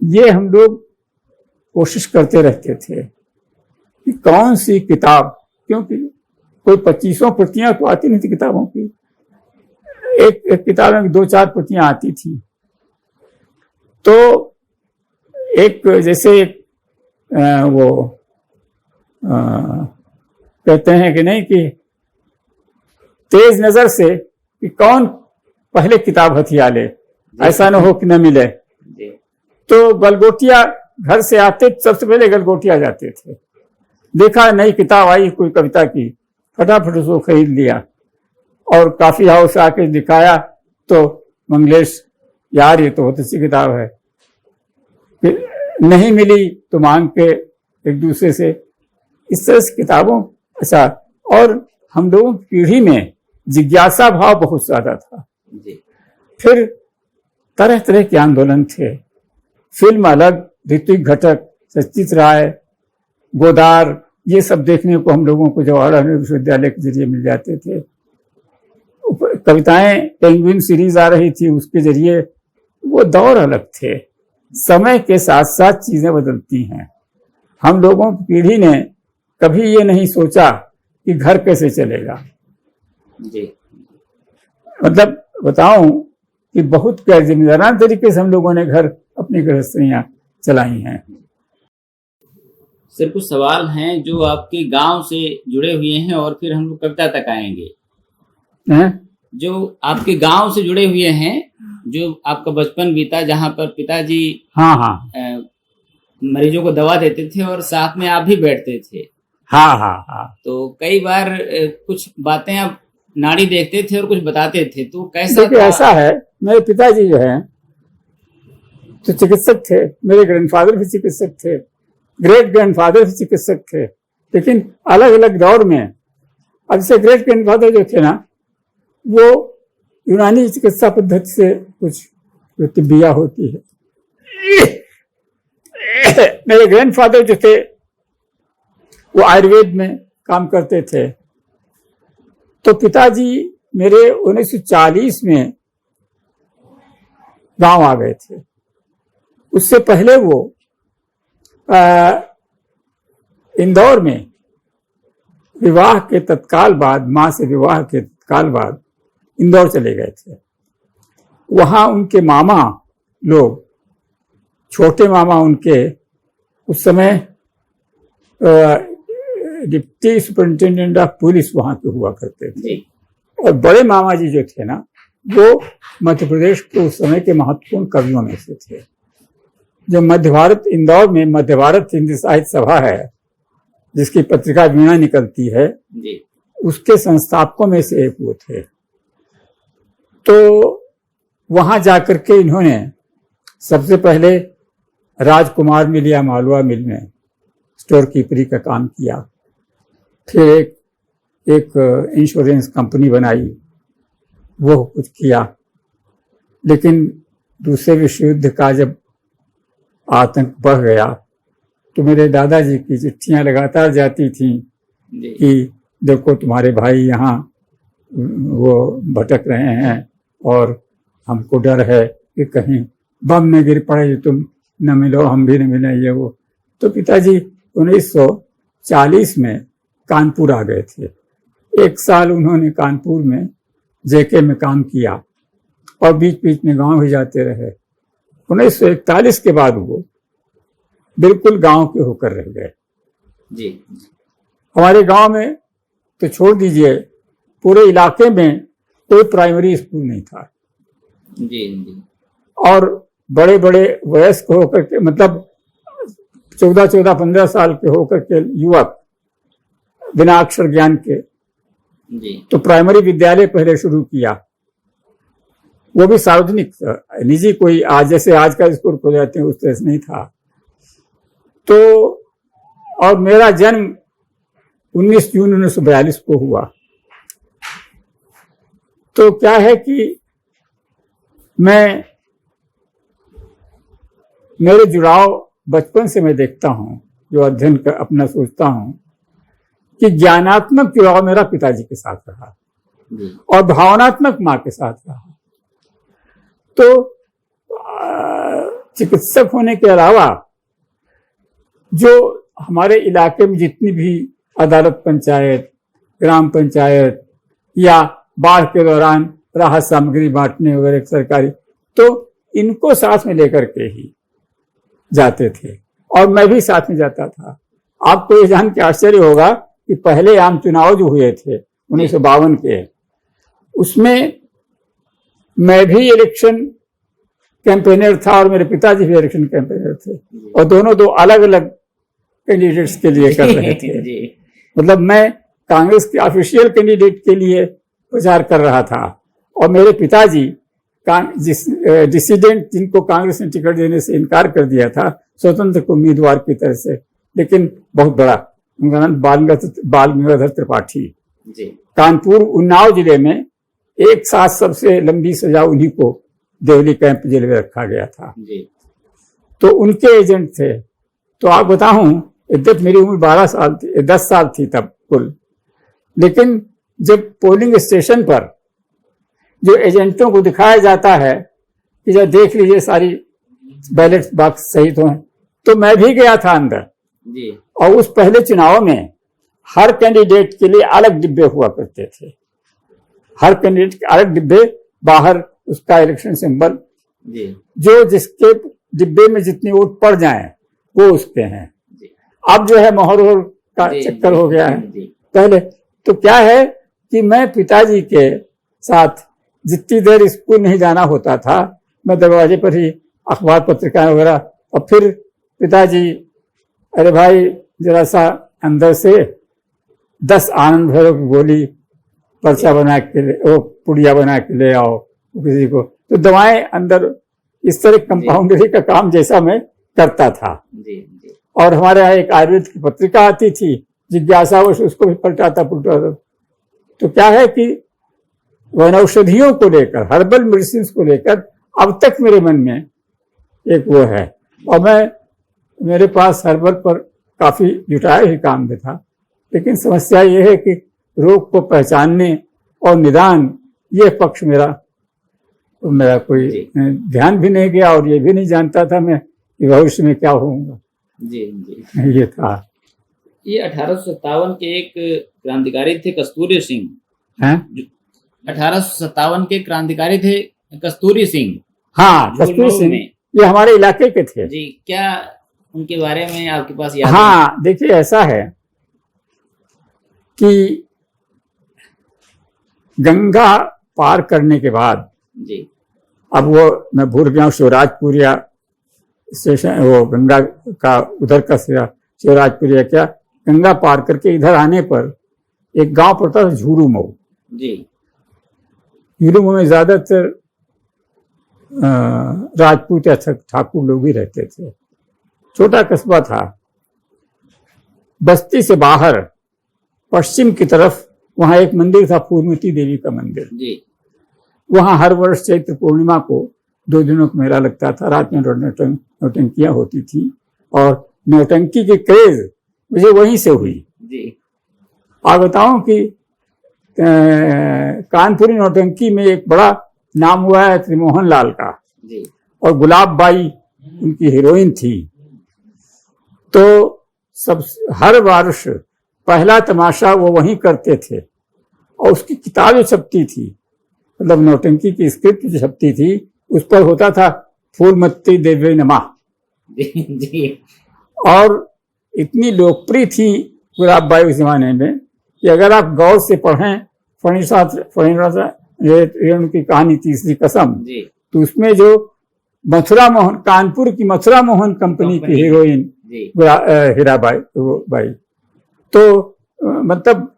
ये हम लोग कोशिश करते रहते थे कि कौन सी किताब, क्योंकि कोई 25 प्रतियां तो आती नहीं थी किताबों की, एक किताब में 2-4 प्रतियां आती थी। तो एक जैसे वो कहते हैं कि नहीं कि तेज नजर से कि कौन पहले किताब हथिया ले, ऐसा न हो कि न मिले। तो गलगोटिया घर से आते सबसे पहले गलगोटिया जाते थे, देखा नई किताब आई कोई कविता की, फटाफट उसको खरीद लिया और काफी हाउस आके दिखाया तो मंगलेश यार ये तो बहुत अच्छी किताब है। फिर नहीं मिली तो मांग के एक दूसरे से, इस तरह से किताबों। अच्छा, और हम लोगों की पीढ़ी में जिज्ञासा भाव बहुत ज्यादा था। फिर तरह तरह के आंदोलन थे, फिल्म अलग, ऋत्विक घटक, सचित राय, गोदार, ये सब देखने को हम लोगों को जवाहरलाल नेहरू विश्वविद्यालय के जरिए मिल जाते थे। कविताएं पेंगुइन सीरीज आ रही थी, उसके जरिए। वो दौर अलग थे। समय के साथ साथ चीजें बदलती हैं। हम लोगों की पीढ़ी ने कभी ये नहीं सोचा कि घर कैसे चलेगा जी। मतलब बताऊं कि बहुत गैर जिम्मेदाराना तरीके से हम लोगों ने घर अपनी गृहस्थियां चलाई हैं। सर कुछ सवाल हैं जो आपके गांव से जुड़े हुए हैं और फिर हम लोग कविता तक आएंगे। जो आपके गांव से जुड़े हुए हैं, जो आपका बचपन बीता, जहां पर पिताजी मरीजों को दवा देते थे और साथ में आप भी बैठते थे। हाँ। तो कई बार कुछ बातें आप नाड़ी देखते थे और कुछ बताते थे, तो कैसा था? ऐसा है, मेरे पिताजी जो है तो चिकित्सक थे, मेरे ग्रैंडफादर भी चिकित्सक थे, ग्रेट ग्रैंडफादर भी चिकित्सक थे, लेकिन अलग अलग दौर में। अब जैसे ग्रेट ग्रैंडफादर जो थे ना, वो यूनानी चिकित्सा पद्धति से कुछ जो तिब्बिया होती है। मेरे ग्रैंडफादर जो थे वो आयुर्वेद में काम करते थे। तो पिताजी मेरे 1940 में गांव आ गए थे। उससे पहले वो इंदौर में विवाह के तत्काल बाद, मां से विवाह के तत्काल बाद इंदौर चले गए थे। वहां उनके मामा लोग, छोटे मामा उनके उस समय डिप्टी सुपरिंटेंडेंट ऑफ पुलिस वहां के हुआ करते थे, और बड़े मामा जी जो थे ना, वो मध्य प्रदेश के उस समय के महत्वपूर्ण कवियों में से थे। जो मध्य भारत, इंदौर में मध्य भारत हिंदी साहित्य सभा है, जिसकी पत्रिका वीणा निकलती है, उसके संस्थापकों में से एक वो थे। तो वहां जाकर के इन्होंने सबसे पहले राजकुमार मिल या मालवा मिल में स्टोर कीपरी का काम किया। फिर एक इंश्योरेंस कंपनी बनाई, वो कुछ किया। लेकिन दूसरे विश्व युद्ध का जब आतंक बढ़ गया तो मेरे दादाजी की चिट्ठियां लगातार जाती थीं कि देखो तुम्हारे भाई यहाँ वो भटक रहे हैं और हमको डर है कि कहीं बम में गिर पड़े, तुम न मिलो हम भी न मिले, ये वो। तो पिताजी 1940 में कानपुर आ गए थे। 1 साल उन्होंने कानपुर में जेके में काम किया और बीच बीच में गांव भी जाते रहे। 1941 के बाद वो बिल्कुल गांव के होकर रह गए जी। हमारे गांव में तो छोड़ दीजिए, पूरे इलाके में कोई प्राइमरी स्कूल नहीं था जी। और बड़े बड़े वयस्क होकर के, मतलब 14, 15 साल के होकर के युवक बिना अक्षर ज्ञान के जी, तो प्राइमरी विद्यालय पहले शुरू किया, वो भी सार्वजनिक, निजी कोई आज जैसे आज का स्कूल खोल जाते हैं उस तरह से नहीं था। तो और मेरा जन्म 19 जून 1942 को हुआ। तो क्या है कि मेरे जुड़ाव बचपन से मैं देखता हूं, जो अध्ययन कर अपना सोचता हूं कि ज्ञानात्मक जुड़ाव मेरा पिताजी के साथ रहा और भावनात्मक मां के साथ रहा। तो चिकित्सक होने के अलावा जो हमारे इलाके में जितनी भी अदालत, पंचायत, ग्राम पंचायत या बाढ़ के दौरान राहत सामग्री बांटने वगैरह सरकारी, तो इनको साथ में लेकर के ही जाते थे और मैं भी साथ में जाता था। आपको ये जान के आश्चर्य होगा कि पहले आम चुनाव जो हुए थे 1952 के, उसमें मैं भी इलेक्शन कैंपेनर था और मेरे पिताजी भी इलेक्शन कैंपेनर थे और दोनों दो अलग अलग कैंडिडेट्स के लिए कर रहे थे। मतलब मैं कांग्रेस के ऑफिशियल कैंडिडेट के लिए प्रचार कर रहा था और मेरे पिताजी डिसिडेंट, जिनको कांग्रेस ने टिकट देने से इनकार कर दिया था, स्वतंत्र उम्मीदवार की तरह से, लेकिन बहुत बड़ा, उनका नाम बाल गंगाधर त्रिपाठी, कानपुर उन्नाव जिले में एक साथ सबसे लंबी सजा उन्हीं को देवली कैंप जेल में रखा गया था तो उनके एजेंट थे। तो आप बताऊं, यद्यप मेरी उम्र 12 साल थी, 10 साल थी तब कुल, लेकिन जब पोलिंग स्टेशन पर जो एजेंटों को दिखाया जाता है कि जब देख लीजिए सारी बैलेट बॉक्स सही तो है, तो मैं भी गया था अंदर जी। और उस पहले चुनाव में हर कैंडिडेट के लिए अलग डिब्बे हुआ करते थे, हर कैंडिडेट के अलग डिब्बे, बाहर उसका इलेक्शन सिंबल, जो जिसके डिब्बे में जितनी वोट पड़ जाए वो उसके हैं। अब जो है मोहर का चक्कर हो गया है। पहले तो क्या है कि मैं पिताजी के साथ जितनी देर स्कूल नहीं जाना होता था, मैं दरवाजे पर ही अखबार पत्रिकाएं वगैरह, और फिर पिताजी, अरे भाई जरा सा अंदर से 10 आनंद भैरव की गोली पर्चा बना के ले, वो पुड़िया बना के ले आओ किसी को, तो दवाएं अंदर, इस तरह कंपाउंडरी का काम जैसा मैं करता था। और हमारे यहाँ एक आयुर्वेद की पत्रिका आती थी, जिज्ञासावश उसको भी पलटाता पुलटाता। तो क्या है कि वनौषधियों को लेकर, हर्बल मेडिसिन को लेकर अब तक मेरे मन में एक वो है, और मेरे पास हर्बल पर काफी जुटाया ही काम भी था, लेकिन समस्या ये है कि रोग को पहचानने और निदान, ये पक्ष मेरा कोई ध्यान भी नहीं गया और ये भी नहीं जानता था मैं कि भविष्य में क्या होऊंगा। जी ये था। ये 1857 के एक क्रांतिकारी थे कस्तूरी सिंह, हैं? 1857 के क्रांतिकारी थे कस्तूरी सिंह। हाँ, कस्तूरी सिंह, ये हमारे इलाके के थे जी। क्या उनके बारे में आपके पास याद? हाँ, देखिए ऐसा है कि गंगा पार करने के बाद जी, अब वो मैं भूल गया हूँ, शिवराजपुरिया स्टेशन, वो गंगा का उधर का शिवराजपुरिया, क्या गंगा पार करके इधर आने पर एक गांव पड़ता था झूलूमऊ जी। झूलूमऊ में ज्यादातर राजपूत या ठाकुर लोग ही रहते थे, छोटा कस्बा था। बस्ती से बाहर पश्चिम की तरफ वहां एक मंदिर था, फूलमती देवी का मंदिर जी। वहां हर वर्ष चैत्र पूर्णिमा को 2 दिनों का मेला लगता था, रात में नौटंकियां होती थी, और नौटंकी की क्रेज मुझे वहीं से हुई जी। और बताऊं कि कानपुरी नौटंकी में एक बड़ा नाम हुआ है त्रिमोहन लाल का जी, और गुलाब बाई उनकी हीरोइन थी। तो सब हर वर्ष पहला तमाशा वो वहीं करते थे, और उसकी किताबें छपती थी, मतलब नौटंकी की स्क्रिप्ट जो छपती थी उस पर होता था फूलमती देवी नमः जी। और इतनी लोकप्रिय थी गुलाब बाई उस जमाने में कि अगर आप गौर से पढ़ें फणिनाथ की कहानी तीसरी कसम, तो उसमें जो मथुरा मोहन, कानपुर की मथुरा मोहन कंपनी की हीरोइन हीराबाई, तो मतलब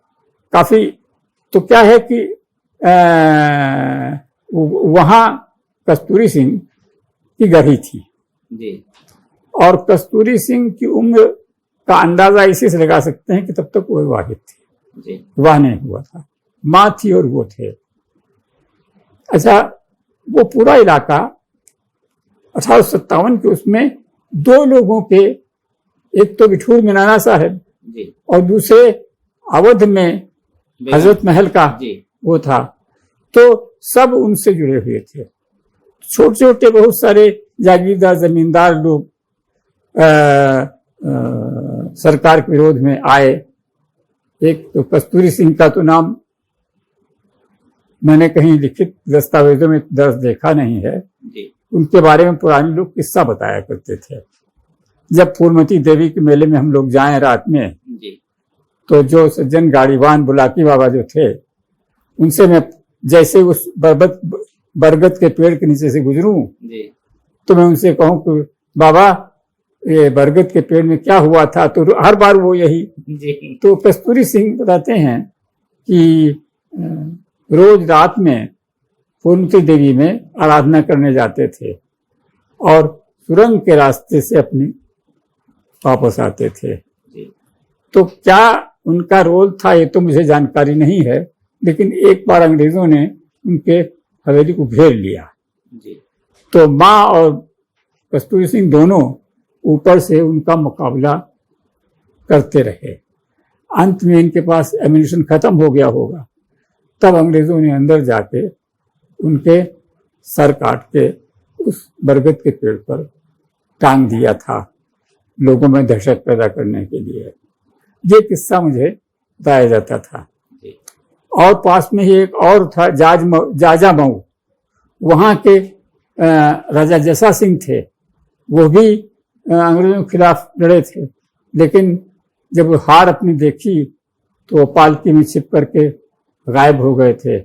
काफी, तो क्या है कि वहां कस्तूरी सिंह की गढ़ी थी जी। और कस्तूरी सिंह की उम्र का अंदाजा इसी से लगा सकते हैं कि तब तक वो विवाहित थे, विवाह नहीं हुआ था, माँ थी और वो थे। अच्छा, वो पूरा इलाका 1857 के उसमें 2 लोगों के, एक तो बिठूर मीनाना साहब जी, और दूसरे अवध में हजरत महल का वो था, तो सब उनसे जुड़े हुए थे। छोटे छोटे बहुत सारे जागीरदार जमींदार लोग सरकार के विरोध में आए। एक तो कस्तूरी सिंह का तो नाम मैंने कहीं लिखित दस्तावेजों में दर्ज देखा नहीं है। उनके बारे में पुराने लोग किस्सा बताया करते थे। जब फूलमती देवी के मेले में हम लोग जाएं रात में, तो जो सज्जन गाड़ीवान बुलाकी बाबा जो थे, उनसे मैं जैसे उस बरगद के पेड़ के नीचे से गुजरूं, तो मैं उनसे कहूं कि बाबा ये बरगद के पेड़ में क्या हुआ था, तो हर बार वो यही। तो कस्तूरी सिंह बताते हैं कि रोज रात में फूलमती देवी में आराधना करने जाते थे और सुरंग के रास्ते से अपनी वापस आते थे। तो क्या उनका रोल था ये तो मुझे जानकारी नहीं है, लेकिन एक बार अंग्रेजों ने उनके हवेली को घेर लिया। तो माँ और कस्तूरी सिंह दोनों ऊपर से उनका मुकाबला करते रहे। अंत में इनके पास एम्यूनिशन खत्म हो गया होगा, तब अंग्रेजों ने अंदर जाके उनके सर काट के उस बरगद के पेड़ पर टांग दिया था, लोगों में दहशत पैदा करने के लिए। ये किस्सा मुझे बताया जाता था। और पास में ही एक और था जाजा मऊ, वहाँ के राजा जसा सिंह थे। वो भी अंग्रेजों के खिलाफ लड़े थे, लेकिन जब वो हार अपनी देखी तो वो पालकी में छिप करके गायब हो गए थे।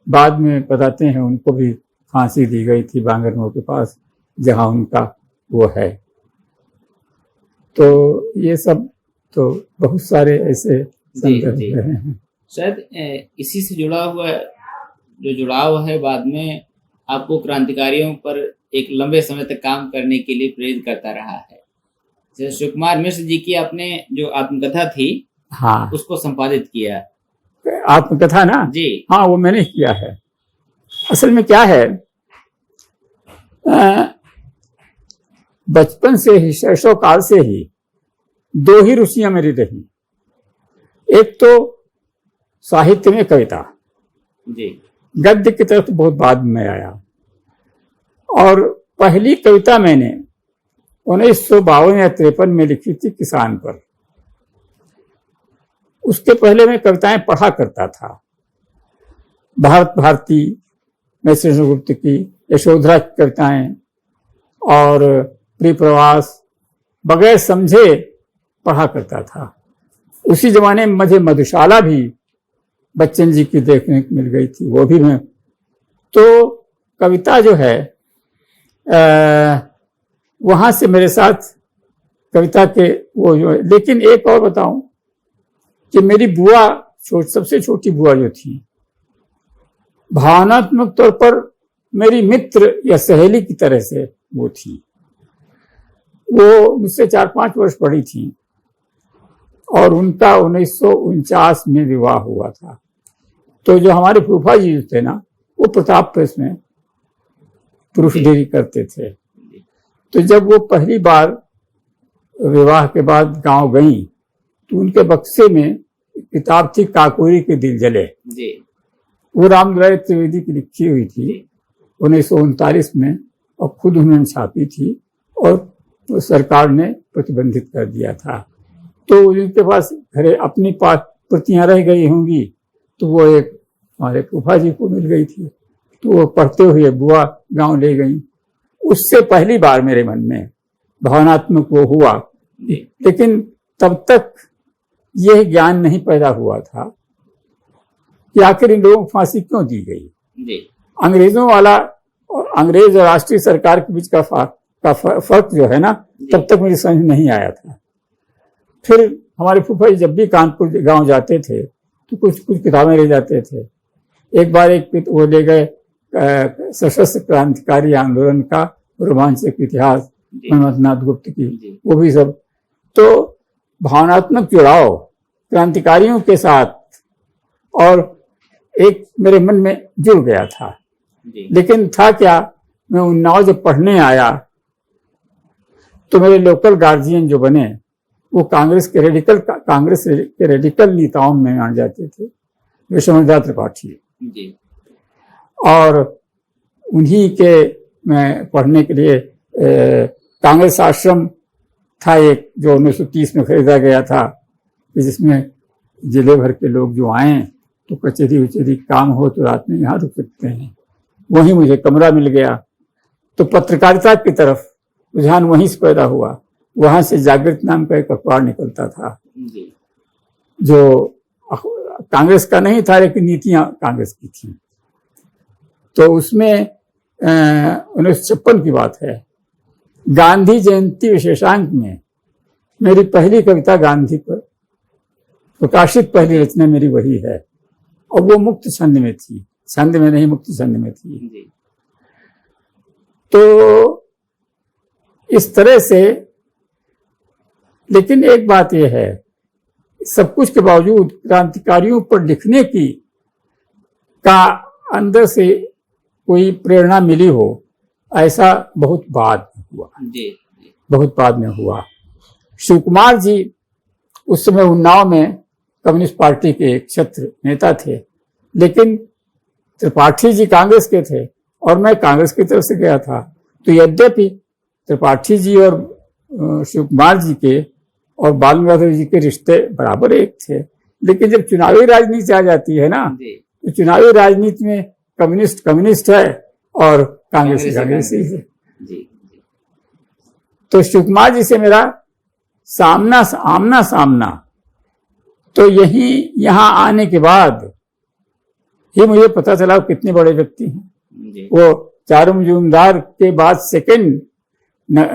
बाद में बताते हैं उनको भी फांसी दी गई थी बांगरमऊ के पास, जहाँ उनका वो है। तो ये सब तो बहुत सारे ऐसे संदर्भ हैं। शायद इसी से जुड़ा हुआ जो जुड़ाव है बाद में आपको क्रांतिकारियों पर एक लंबे समय तक काम करने के लिए प्रेरित करता रहा है। जैसे शिवकुमार मिश्र जी की आपने जो आत्मकथा थी, हाँ, उसको संपादित किया। आत्मकथा ना जी, हाँ, वो मैंने किया है। असल में क्या है, बचपन से ही, शैशव काल से ही दो ही रुचियां मेरी रही। एक तो साहित्य में कविता, जी, गद्य की तरफ बहुत बाद में आया। और पहली कविता मैंने 1952 या 53 में लिखी थी किसान पर। उसके पहले मैं कविताएं पढ़ा करता था, भारत भारती, मैसेज गुप्त की, यशोधरा की कविताएं और प्रिप्रवास बगैर समझे पढ़ा करता था। उसी जमाने में मुझे मधुशाला भी बच्चन जी की देखने को मिल गई थी, वो भी मैं। तो कविता जो है वहां से मेरे साथ कविता के वो जो, लेकिन एक और बताऊं कि मेरी बुआ सबसे छोटी बुआ जो थी, भावनात्मक तौर पर मेरी मित्र या सहेली की तरह से वो थी। वो मुझसे 4-5 वर्ष बड़ी थी और उनका 1949 में विवाह हुआ था। तो जो हमारे फूफा जी थे ना, वो प्रताप प्रेस में प्रूफ रीडिंग करते थे। तो जब वो पहली बार विवाह के बाद गांव गई, तो उनके बक्से में किताब थी काकोरी के दिल जले। वो रामदुलारी त्रिवेदी की लिखी हुई थी 1939 में, और खुद उन्होंने छापी थी और सरकार ने प्रतिबंधित कर दिया था। तो उनके पास घरे अपनी प्रतियां रह गई होंगी, तो वो एक हमारे फूफा जी को मिल गई थी। तो वो पढ़ते हुए बुआ गांव ले गई। उससे पहली बार मेरे मन में भावनात्मक वो हुआ, लेकिन तब तक यह ज्ञान नहीं पैदा हुआ था कि आखिर इन लोगों को फांसी क्यों दी गई। अंग्रेजों वाला और अंग्रेज और राष्ट्रीय सरकार के बीच का फर्क जो है ना, तब तक मेरी समझ नहीं आया था। फिर हमारे फूफा जी जब भी कानपुर गांव जाते थे तो कुछ किताबें ले जाते थे। एक बार वो ले गए सशस्त्र क्रांतिकारी आंदोलन का रोमांचक इतिहास मनमथनाथ गुप्त की, वो भी सब। तो भावनात्मक जुड़ाव क्रांतिकारियों के साथ और एक मेरे मन में जुड़ गया था। लेकिन था क्या, मैं उन्नाव जब पढ़ने आया तो मेरे लोकल गार्जियन जो बने वो कांग्रेस के रेडिकल नेताओं में मान जाते थे, विश्वनाथ त्रिपाठी। और उन्हीं के मैं पढ़ने के लिए कांग्रेस आश्रम था एक, जो 1930 में खरीदा गया था, जिसमें जिले भर के लोग जो आए तो कचहरी उचहरी काम हो तो रात में यहाँ रुक सकते हैं। वहीं मुझे कमरा मिल गया। तो पत्रकारिता की तरफ रुझान वहीं से पैदा हुआ। वहां से जागृत नाम का एक अखबार निकलता था जो कांग्रेस का नहीं था, लेकिन नीतियां कांग्रेस की थी। तो उसमें 1956 की बात है, गांधी जयंती विशेषांक में मेरी पहली कविता गांधी पर प्रकाशित पहली रचना मेरी वही है, और वो मुक्त छंद में थी, छंद में नहीं मुक्त छंद में थी। तो इस तरह से, लेकिन एक बात यह है, सब कुछ के बावजूद क्रांतिकारियों पर लिखने की का अंदर से कोई प्रेरणा मिली हो, ऐसा बहुत बाद में हुआ। बहुत बाद में हुआ। शिव कुमार जी उस समय उन्नाव में कम्युनिस्ट पार्टी के एक क्षेत्र नेता थे, लेकिन त्रिपाठी जी कांग्रेस के थे और मैं कांग्रेस की तरफ से गया था। तो यद्यपि त्रिपाठी जी और शिव कुमार जी के और बाल गंगाधर जी के रिश्ते बराबर एक थे, लेकिन जब चुनावी राजनीति आ जाती है ना, तो चुनावी राजनीति में कम्युनिस्ट कम्युनिस्ट है और कांग्रेसी कांग्रेसी है। तो शिव कुमार जी से मेरा आमना सामना तो यहाँ आने के बाद ही मुझे पता चला कितने बड़े व्यक्ति हैं। वो चारू मजूमदार के बाद सेकंड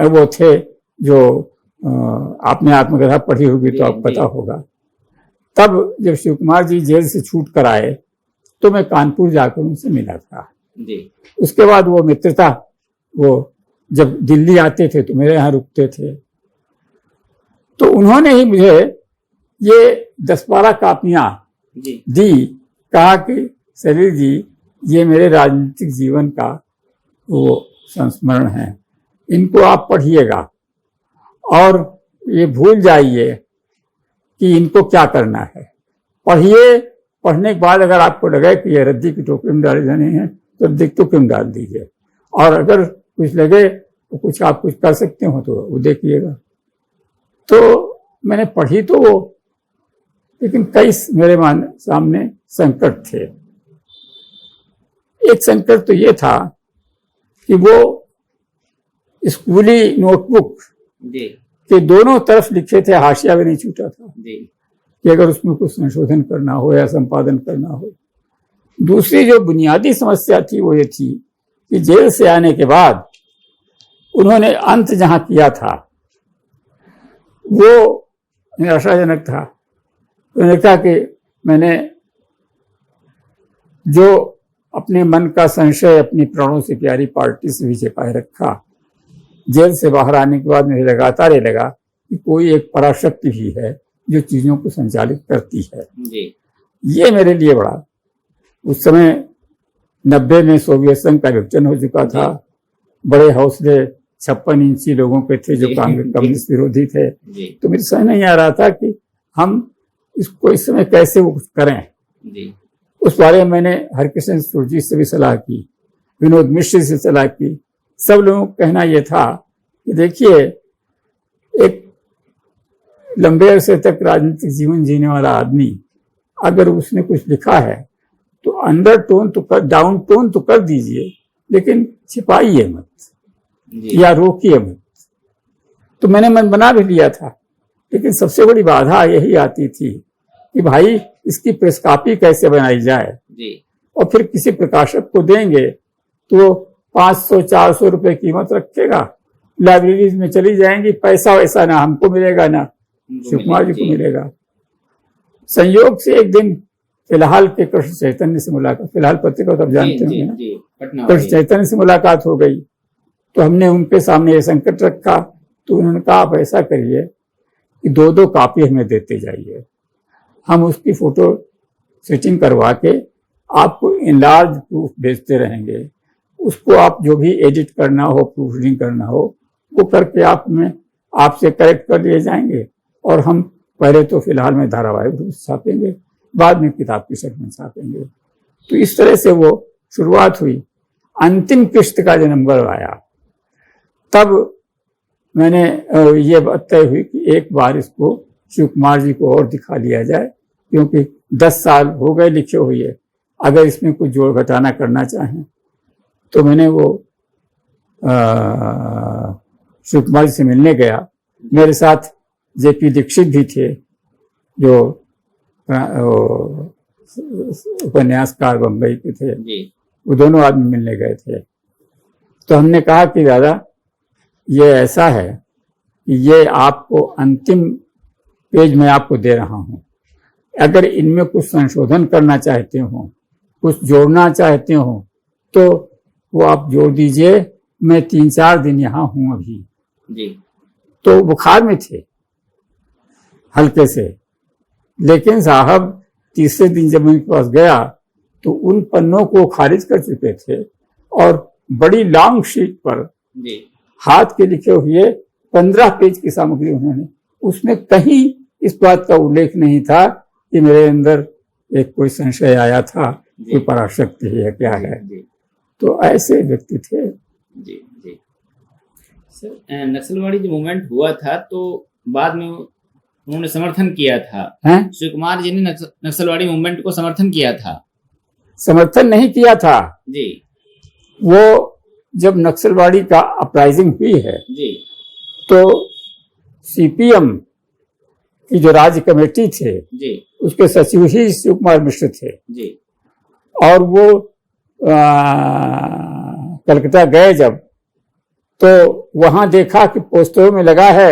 वो थे, जो आपने आत्मकथा पढ़ी होगी तो आपको पता होगा। तब जब शिव कुमार जी जेल से छूट कर आए तो मैं कानपुर जाकर उनसे मिला था। उसके बाद वो मित्रता, वो जब दिल्ली आते थे तो मेरे यहाँ रुकते थे। तो उन्होंने ही मुझे ये 10-12 कापियां दी, कहा कि सलील जी ये मेरे राजनीतिक जीवन का वो संस्मरण है, इनको आप पढ़िएगा और ये भूल जाइए कि इनको क्या करना है। पढ़िए, पढ़ने के बाद अगर आपको लगे कि ये रद्दी की टोकरी में डाले जाने हैं तो रद्दी की टोकरी में डाल दीजिए, और अगर कुछ लगे तो कुछ आप कुछ कर सकते हो तो वो देखिएगा। तो मैंने पढ़ी तो वो, लेकिन कई मेरे सामने संकट थे। एक संकट तो ये था कि वो स्कूली नोटबुक के दोनों तरफ लिखे थे, हाशिया भी नहीं छूटा था कि अगर उसमें कुछ संशोधन करना हो या संपादन करना हो। दूसरी जो बुनियादी समस्या थी वो ये थी कि जेल से आने के बाद उन्होंने अंत जहां किया था वो निराशाजनक था। उन्होंने कहा कि मैंने जो अपने मन का संशय अपनी प्राणों से प्यारी पार्टी से भी छिपाए रखा, जेल से बाहर आने के बाद मुझे लगातार ये लगा कि कोई एक पराशक्ति भी है जो चीजों को संचालित करती है। ये मेरे लिए बड़ा, उस समय 90 में सोवियत संघ का विभाजन हो चुका था। बड़े हौसले 56 इंची लोगों के थे जो कम्युनिस्ट विरोधी थे। तो मुझे समझ नहीं आ रहा था कि हम इसको इस समय कैसे वो कुछ करें। उस बारे में मैंने हरकिशन सुरजीत से भी सलाह की, विनोद मिश्र से सलाह की। सब लोगों का कहना यह था कि देखिए, एक लंबे अरसे तक राजनीतिक जीवन जीने वाला आदमी अगर उसने कुछ लिखा है तो अंडर टोन तो कर, डाउन टोन तो कर दीजिए, लेकिन छिपाइए मत या रोकिए मत। तो मैंने मन बना भी लिया था, लेकिन सबसे बड़ी बाधा यही आती थी कि भाई इसकी प्रेस कॉपी कैसे बनाई जाए और फिर किसी प्रकाशक को देंगे तो 500-400 रुपए कीमत रखेगा, लाइब्रेरीज में चली जाएंगी, पैसा वैसा ना हमको मिलेगा ना शिव कुमार जी को मिलेगा। संयोग से एक दिन फिलहाल के कृष्ण चैतन्य से मुलाकात, फिलहाल पत्रिका तो आप जानते होंगे ना, कृष्ण चैतन्य से मुलाकात हो गई। तो हमने उनके सामने ये संकट रखा, तो उन्होंने कहा आप ऐसा करिए कि 2-2 कॉपी हमें देते जाइए, हम उसकी फोटो सेटिंग करवा के आपको इनलार्ज प्रूफ भेजते रहेंगे। उसको आप जो भी एडिट करना हो, प्रूफ रीडिंग करना हो, वो करके आप में आपसे करेक्ट कर लिए जाएंगे, और हम पहले तो फिलहाल में धारावाहिक रूप से छापेंगे, बाद में किताब की शक्ल में छापेंगे। तो इस तरह से वो शुरुआत हुई। अंतिम किस्त का जो नंबर आया तब मैंने ये बात तय हुई कि एक बार इसको शिव कुमार जी को और दिखा लिया जाए, क्योंकि 10 साल हो गए लिखे हुए, अगर इसमें कुछ जोड़ घटाना करना चाहें तो मैंने वो शिव कुमार जी से मिलने गया। मेरे साथ जेपी दीक्षित भी थे, जो उपन्यासकार बम्बई के थे, वो दोनों आदमी मिलने गए थे। तो हमने कहा कि दादा ये ऐसा है कि ये आपको अंतिम पेज में आपको दे रहा हूं, अगर इनमें कुछ संशोधन करना चाहते हो, कुछ जोड़ना चाहते हो तो वो आप जोड़ दीजिए। मैं 3-4 दिन यहाँ हूं अभी जी। तो बुखार में थे हल्के से, लेकिन साहब तीसरे दिन जब उनके पास गया तो उन पन्नों को खारिज कर चुके थे और बड़ी लॉन्ग शीट पर जी हाथ के लिखे हुए 15 पेज की सामग्री उन्होंने, उसमें कहीं इस बात का उल्लेख नहीं था कि मेरे अंदर एक कोई संशय आया था, कोई पराशक्ति है क्या है। तो ऐसे व्यक्ति थे। जी जी सर, नक्सलवाड़ी जो मूवमेंट हुआ था तो बाद में उन्होंने समर्थन किया था, शिव कुमार जी ने नक्सलवाड़ी मूवमेंट को समर्थन किया था? समर्थन नहीं किया था जी। वो जब नक्सलवाड़ी का अपराइजिंग हुई है जी तो सीपीएम की जो राज्य कमेटी थे जी, उसके सचिव ही शिव कुमार मिश्र थे जी। और वो कलकत्ता गए जब तो वहां देखा कि पोस्टरों में लगा है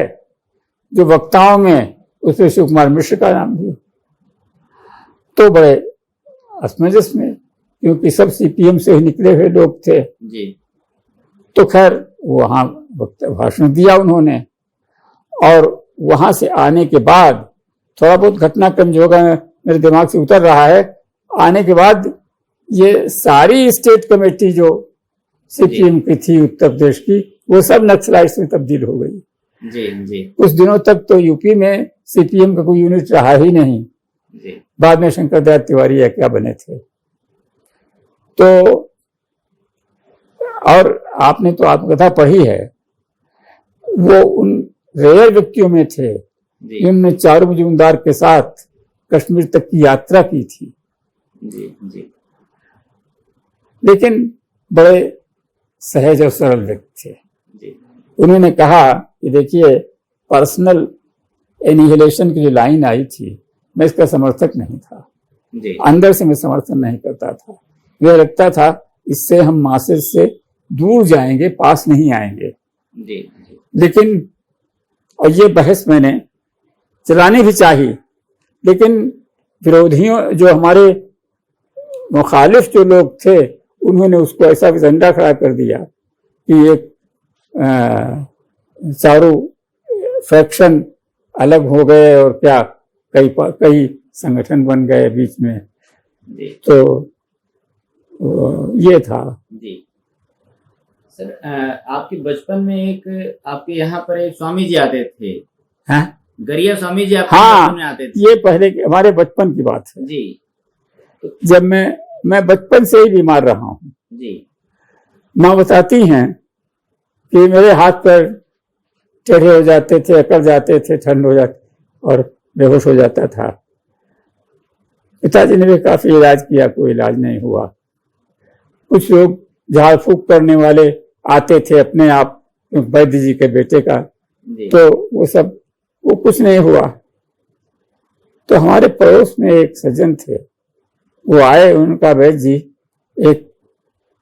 जो वक्ताओं में उसमें शिव कुमार मिश्र का नाम भी, तो बड़े असमंजस में, क्योंकि सब सीपीएम से ही निकले हुए लोग थे जी। तो खैर वहां भाषण दिया उन्होंने और वहां से आने के बाद थोड़ा बहुत घटनाक्रम जो होगा मेरे दिमाग से उतर रहा है, आने के बाद ये सारी स्टेट कमेटी जो सीपीएम की थी उत्तर प्रदेश की वो सब नक्सलाइट्स में तब्दील हो गई। जी जी। कुछ दिनों तक तो यूपी में सीपीएम का कोई यूनिट रहा ही नहीं जी। बाद में शंकर दयाल तिवारी या क्या बने थे। तो और आपने तो आत्मकथा पढ़ी है, वो उन रेयर व्यक्तियों में थे जिन्होंने चारू मजूमदार के साथ कश्मीर तक की यात्रा की थी। जी जी। लेकिन बड़े सहज और सरल व्यक्ति थे। जी। उन्होंने कहा कि देखिए पर्सनल एनिहिलेशन की जो लाइन आई थी मैं इसका समर्थक नहीं था जी। अंदर से मैं समर्थन नहीं करता था, मुझे लगता था इससे हम मासेज से दूर जाएंगे, पास नहीं आएंगे। जी जी। लेकिन और ये बहस मैंने चलानी भी चाहिए, लेकिन विरोधियों जो हमारे मुखालिफ जो लोग थे उन्होंने उसको ऐसा झंडा खड़ा कर दिया कि एक चारों फैक्शन अलग हो गए और क्या कई संगठन बन गए बीच में। तो ये था। जी सर, आपके बचपन में एक आपके यहाँ पर एक स्वामी जी आते थे, हाँ? गरिया स्वामी जी आपके हाँ, में आते थे। ये पहले हमारे बचपन की बात है जी। तो जब मैं बचपन से ही बीमार रहा हूँ। जी। माँ बताती हैं कि मेरे हाथ पैर टेढ़े हो जाते थे, अकड़ जाते थे, ठंड हो जाती और बेहोश हो जाता था। पिताजी ने भी काफी इलाज किया, कोई इलाज नहीं हुआ। कुछ लोग झाड़ फूक करने वाले आते थे अपने आप, वैद्य जी के बेटे का, तो वो कुछ नहीं हुआ। तो हमारे पड़ोस में एक सज्जन थे, वो आए, उनका वैद्य जी एक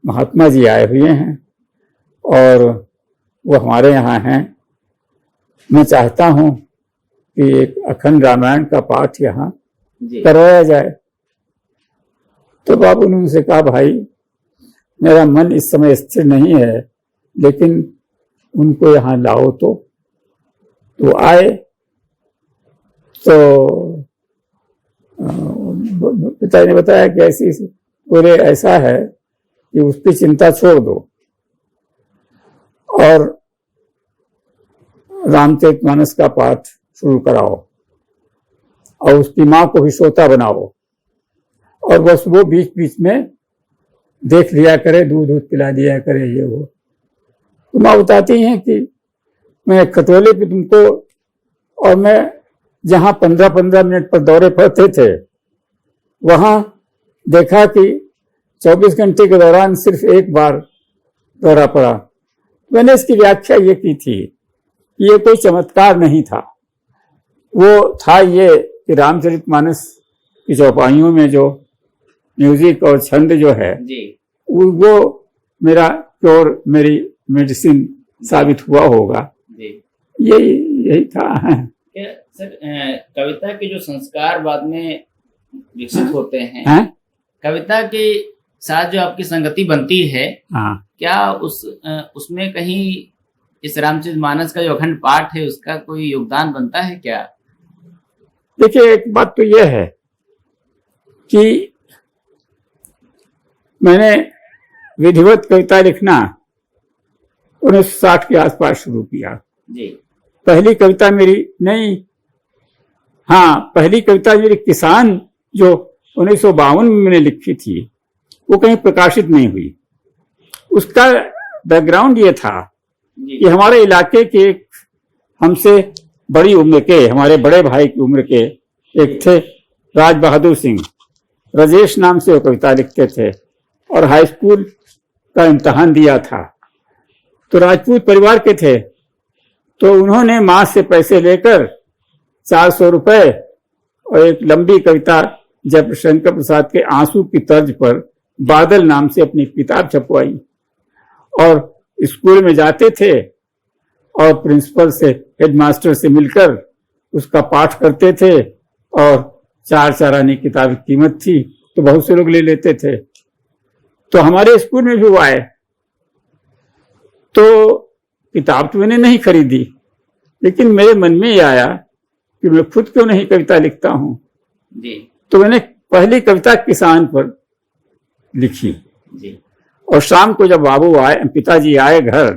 महात्मा जी आए हुए हैं और वो हमारे यहाँ हैं, मैं चाहता हूँ कि एक अखंड रामायण का पाठ यहाँ करवाया जाए। तो बाबू ने उनसे कहा, भाई मेरा मन इस समय स्थिर नहीं है, लेकिन उनको यहाँ लाओ। तो आए तो पिताजी ने बताया कि ऐसी पूरे ऐसा है कि उसकी चिंता छोड़ दो और रामचरितमानस का पाठ शुरू कराओ और उसकी माँ को भी श्रोता बनाओ और बस वो बीच बीच में देख लिया करे, दूध पिला दिया करे, ये वो। तो माँ बताती हैं कि मैं खतौले पे तुमको, और मैं जहां 15-15 मिनट पर दौरे पड़ते थे वहां देखा कि 24 घंटे के दौरान सिर्फ एक बार दौरा पड़ा। मैंने इसकी व्याख्या ये की थी कि ये कोई चमत्कार नहीं था, वो था ये कि रामचरितमानस की चौपाइयों में जो म्यूजिक और छंद जो है जी वो मेरा प्योर मेरी मेडिसिन साबित हुआ होगा। जी यही था। क्या सर कविता के जो संस्कार बाद में विकसित होते हैं, कविता के साथ जो आपकी संगति बनती है, क्या उसमें कहीं इस रामचरितमानस का जो अखंड पाठ है उसका कोई योगदान बनता है क्या? देखिए, एक बात तो यह है कि मैंने विधिवत कविता लिखना 1960 के आसपास शुरू किया। जी। पहली कविता मेरी नहीं, पहली कविता मेरी किसान जो 1952 में मैंने लिखी थी वो कहीं प्रकाशित नहीं हुई। उसका बैकग्राउंड ये था कि हमारे इलाके के हमसे बड़ी उम्र के, हमारे बड़े भाई की उम्र के एक थे राज बहादुर सिंह, राजेश नाम से वो कविता लिखते थे और हाई स्कूल का इम्तिहान दिया था। तो राजपूत परिवार के थे, तो उन्होंने माँ से पैसे लेकर 400 रुपए और एक लंबी कविता जयशंकर प्रसाद के आंसू की तर्ज पर बादल नाम से अपनी किताब छपवाई और स्कूल में जाते थे और प्रिंसिपल से, हेडमास्टर से मिलकर उसका पाठ करते थे और 4 आने किताब की कीमत थी तो बहुत से लोग ले लेते थे। तो हमारे स्कूल में भी वो आए, तो किताब तो मैंने नहीं खरीदी, लेकिन मेरे मन में ये आया कि मैं खुद क्यों नहीं कविता लिखता हूं जी। तो मैंने पहली कविता किसान पर लिखी जी। और शाम को जब बाबू आए, पिताजी आए घर,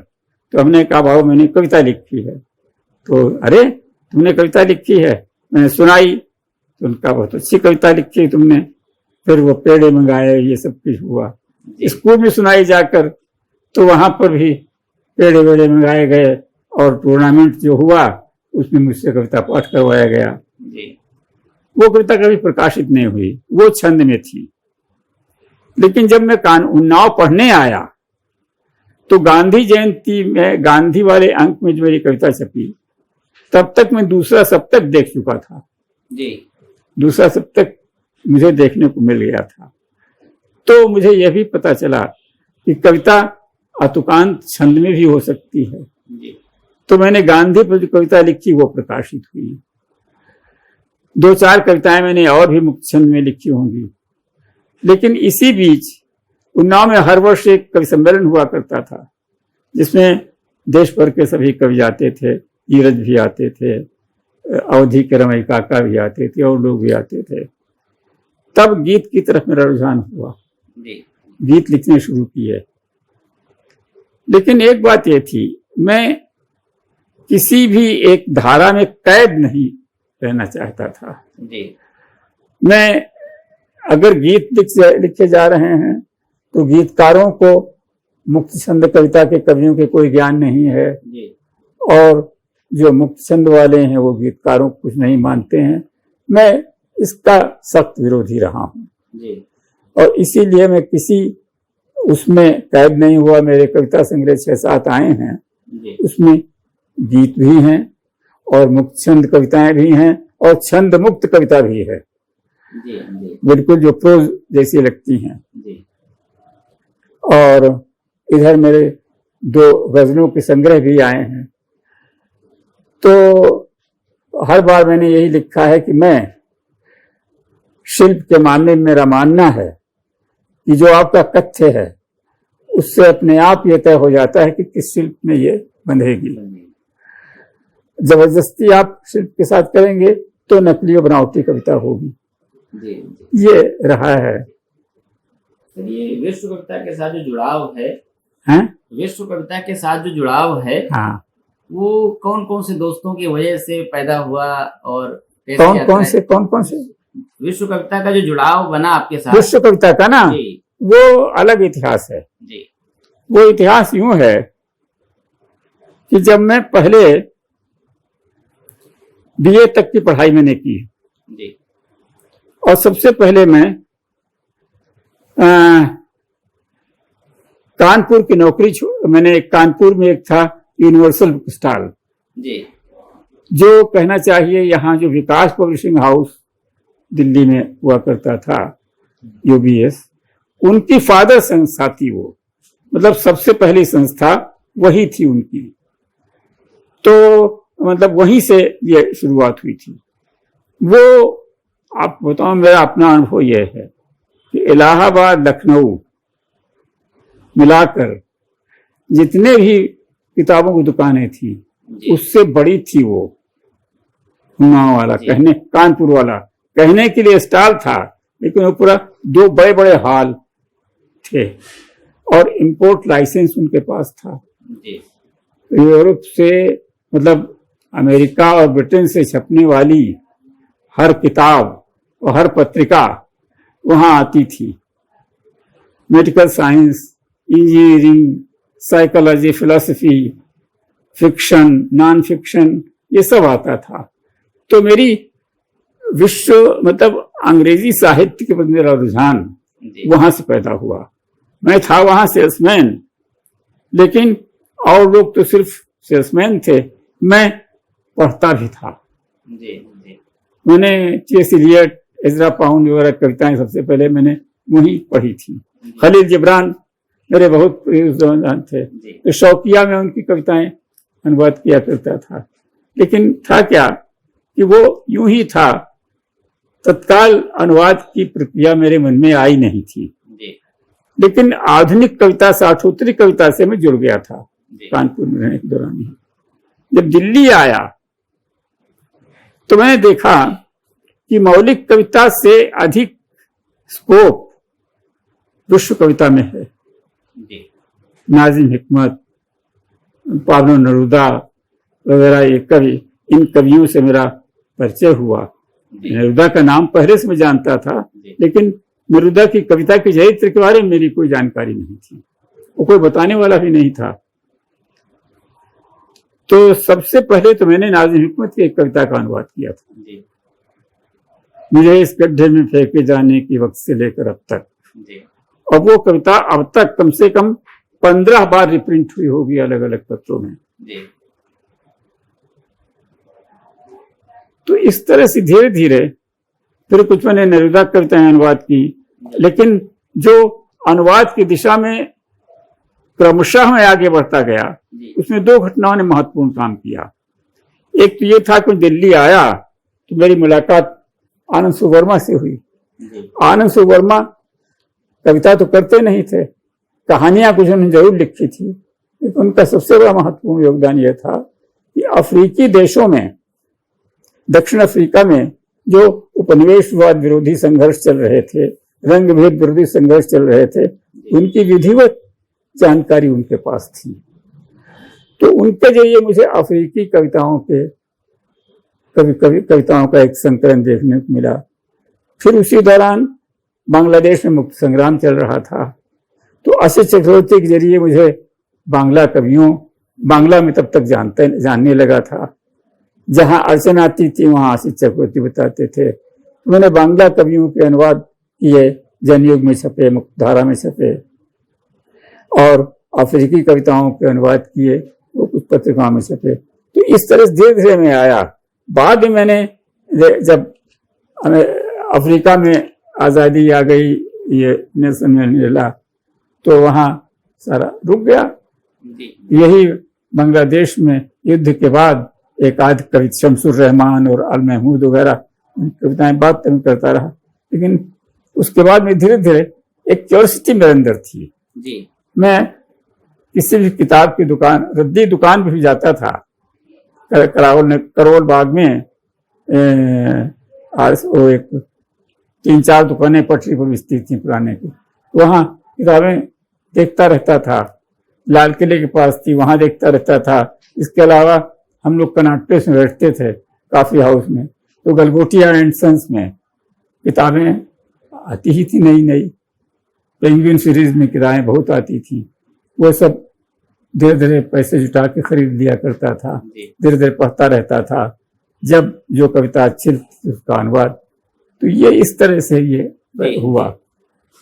तो हमने कहा बाबू मैंने कविता लिखी है। तो अरे तुमने कविता लिखी है? मैंने सुनाई तो उनका बहुत अच्छी कविता लिखी तुमने। फिर वो पेड़े मंगाए, ये सब कुछ हुआ। स्कूल में सुनाई जाकर तो वहां पर भी पेड़े वेड़े मंगाए गए और टूर्नामेंट जो हुआ उसमें मुझसे कविता पाठ करवाया गया। वो कविता कभी प्रकाशित नहीं हुई, वो छंद में थी। लेकिन जब मैं उन्नाव पढ़ने आया तो गांधी जयंती में गांधी वाले अंक में जो मेरी कविता छपी, तब तक मैं दूसरा सप्तक देख चुका था जी। दूसरा सप्तक मुझे देखने को मिल गया था। तो मुझे यह भी पता चला कि कविता अतुकांत छंद में भी हो सकती है जी। तो मैंने गांधी पर जो कविता लिखी वो प्रकाशित हुई। 2-4 कविताएं मैंने और भी मुक्त छंद में लिखी होंगी। लेकिन इसी बीच उन्नाव में हर वर्ष एक कवि सम्मेलन हुआ करता था जिसमें देश भर के सभी कवि आते थे, नीरज भी आते थे, अवधि के रमई काका भी आते थे और लोग भी आते थे। तब गीत की तरफ मेरा रुझान हुआ, गीत लिखने शुरू किए। लेकिन एक बात यह थी, मैं किसी भी एक धारा में कैद नहीं रहना चाहता था जी। मैं अगर गीत लिखे जा रहे हैं तो गीतकारों को मुक्त छंद कविता के कवियों के कोई ज्ञान नहीं है जी। और जो मुक्त छंद वाले हैं वो गीतकारों को कुछ नहीं मानते हैं। मैं इसका सख्त विरोधी रहा हूं जी। और इसीलिए मैं किसी उसमें कैद नहीं हुआ। मेरे कविता संग्रह 6-7 आए हैं जी। उसमें गीत भी हैं और मुक्त छंद कविताएं भी हैं और छंद मुक्त कविता भी है जी। जी। बिल्कुल जो प्रोज जैसी लगती हैं जी। और इधर मेरे 2 गजलों के संग्रह भी आए हैं। तो हर बार मैंने यही लिखा है कि मैं शिल्प के मामले में मेरा मानना है कि जो आपका कथ्य है उससे अपने आप ये तय हो जाता है कि किस शिल्प में ये बंधेगी। जबरदस्ती आप शिल्प के साथ करेंगे तो नकली और बनावटी कविता होगी। जी। ये रहा है। ये विश्व कविता के साथ जो जुड़ाव है, विश्व कविता के साथ जो जुड़ाव है, हाँ, वो कौन कौन से दोस्तों की वजह से पैदा हुआ और कौन से विश्व कविता का जो जुड़ाव बना आपके साथ? विश्व कविता का ना वो अलग इतिहास है जी। वो इतिहास यूं है कि जब मैं पहले बीए तक की पढ़ाई मैंने की जी और सबसे पहले मैं कानपुर की नौकरी मैंने कानपुर में एक था यूनिवर्सल बुक स्टॉल, जी जो कहना चाहिए यहाँ जो विकास पब्लिशिंग हाउस दिल्ली में हुआ करता था, यूबीएस, उनकी फादर संस्था थी वो, मतलब सबसे पहली संस्था वही थी उनकी। तो मतलब वहीं से ये शुरुआत हुई थी। वो आप बताओ, मेरा अपना अनुभव यह है कि इलाहाबाद लखनऊ मिलाकर जितने भी किताबों की दुकानें थी उससे बड़ी थी वो हुमा वाला, कहने कानपुर वाला कहने के लिए स्टॉल था, लेकिन वो पूरा 2 बड़े बड़े हॉल थे और इंपोर्ट लाइसेंस उनके पास था। यूरोप से मतलब अमेरिका और ब्रिटेन से छपने वाली हर किताब और हर पत्रिका वहां आती थी। Medical science, engineering, psychology, philosophy, fiction, non fiction, ये सब आता था। तो मेरी विश्व मतलब अंग्रेजी साहित्य के प्रति मेरा रुझान वहां से पैदा हुआ। मैं था वहां सेल्समैन, लेकिन और लोग तो सिर्फ सेल्समैन थे, मैं पढ़ता भी था। मैंने टी.एस. इलियट, एज़रा पाउंड वगैरह कविताएं सबसे पहले मैंने वही पढ़ी थी। खलील जिब्रान मेरे बहुत प्रिय थे, तो शौकिया में उनकी कविताएं अनुवाद किया करता था। लेकिन था क्या कि वो यूं ही था, तत्काल अनुवाद की प्रक्रिया मेरे मन में आई नहीं थी। लेकिन आधुनिक कविता, साठोत्तरी कविता से मैं जुड़ गया था कानपुर में रहने के दौरान ही। जब दिल्ली आया तो मैंने देखा कि मौलिक कविता से अधिक स्कोप विश्व कविता में है। नाजिम हिकमत, पाब्लो नेरुदा वगैरह ये कवि, इन कवियों से मेरा परिचय हुआ। नेरुदा का नाम पहले से मैं जानता था, लेकिन नेरुदा की कविता के चरित्र के बारे में मेरी कोई जानकारी नहीं थी, वो कोई बताने वाला भी नहीं था। तो सबसे पहले तो मैंने नाजिम हिकमत की एक कविता का अनुवाद किया था, मुझे इस गड्ढे में फेंके जाने की वक्त से लेकर अब तक। और वो कविता अब तक कम से कम 15 बार रिप्रिंट हुई होगी अलग अलग पत्रों में। तो इस तरह से धीरे धीरे फिर कुछ मैंने नेरुदा कविताएं अनुवाद की, लेकिन जो अनुवाद की दिशा में क्रमशः मैं आगे बढ़ता गया, उसमें 2 घटनाओं ने महत्वपूर्ण काम किया। एक तो ये था कि दिल्ली आया तो मेरी मुलाकात आनंद सुवर्मा से हुई। आनंद सुवर्मा कविता तो करते नहीं थे, कहानियां कुछ उन्होंने जरूर लिखी थी, लेकिन उनका सबसे बड़ा महत्वपूर्ण योगदान यह था कि अफ्रीकी देशों में, दक्षिण अफ्रीका में जो उपनिवेशवाद विरोधी संघर्ष चल रहे थे, रंग भेद विरोधी संघर्ष चल रहे थे, उनकी विधिवत जानकारी उनके पास थी। तो उनके जरिए मुझे अफ्रीकी कविताओं के कविताओं का एक संकलन देखने को मिला। फिर उसी दौरान बांग्लादेश में मुक्ति संग्राम चल रहा था, तो असित चक्रवर्ती के जरिए मुझे बांग्ला कवियों, बांग्ला में तब तक जानने लगा था। जहां अड़चन आती थी वहां असित चक्रवर्ती बताते थे। मैंने बांग्ला कवियों के अनुवाद किए, जनयुग में छपे, मुक्तधारा में छपे, और अफ्रीकी कविताओं के अनुवाद किए, वो कुछ पत्रिकाओं में छपे। तो इस तरह से धीरे धीरे मैं आया। बाद में मैंने जब अफ्रीका में आज़ादी आ गई, ये नेल्सन मंडेला, तो वहाँ सारा रुक गया। यही बांग्लादेश में युद्ध के बाद एक आध कवि शमसुर रहमान और अल महमूद वगैरह कविताएं बात करता रहा, लेकिन उसके बाद में धीरे धीरे एक क्यूरियोसिटी मेरे अंदर थी। मैं किसी भी किताब की दुकान, रद्दी दुकान भी जाता था, करोल बाग में वो एक 3-4 दुकानें पटरी पर स्थित थी पुराने की, वहाँ किताबें देखता रहता था। लाल किले के पास थी, वहां देखता रहता था। इसके अलावा हम लोग कर्नाट प्लेस में बैठते थे, कॉफी हाउस में, तो गलगोटिया एंड सन्स में किताबें आती ही थी नई नई। पेंगुइन सीरीज में किताबें बहुत आती थी, वो सब धीरे धीरे पैसे जुटा के खरीद लिया करता था, जी धीरे धीरे पढ़ता रहता था। जब जो कविता अच्छी लगती उसका अनुवाद, तो ये इस तरह से ये जी। हुआ।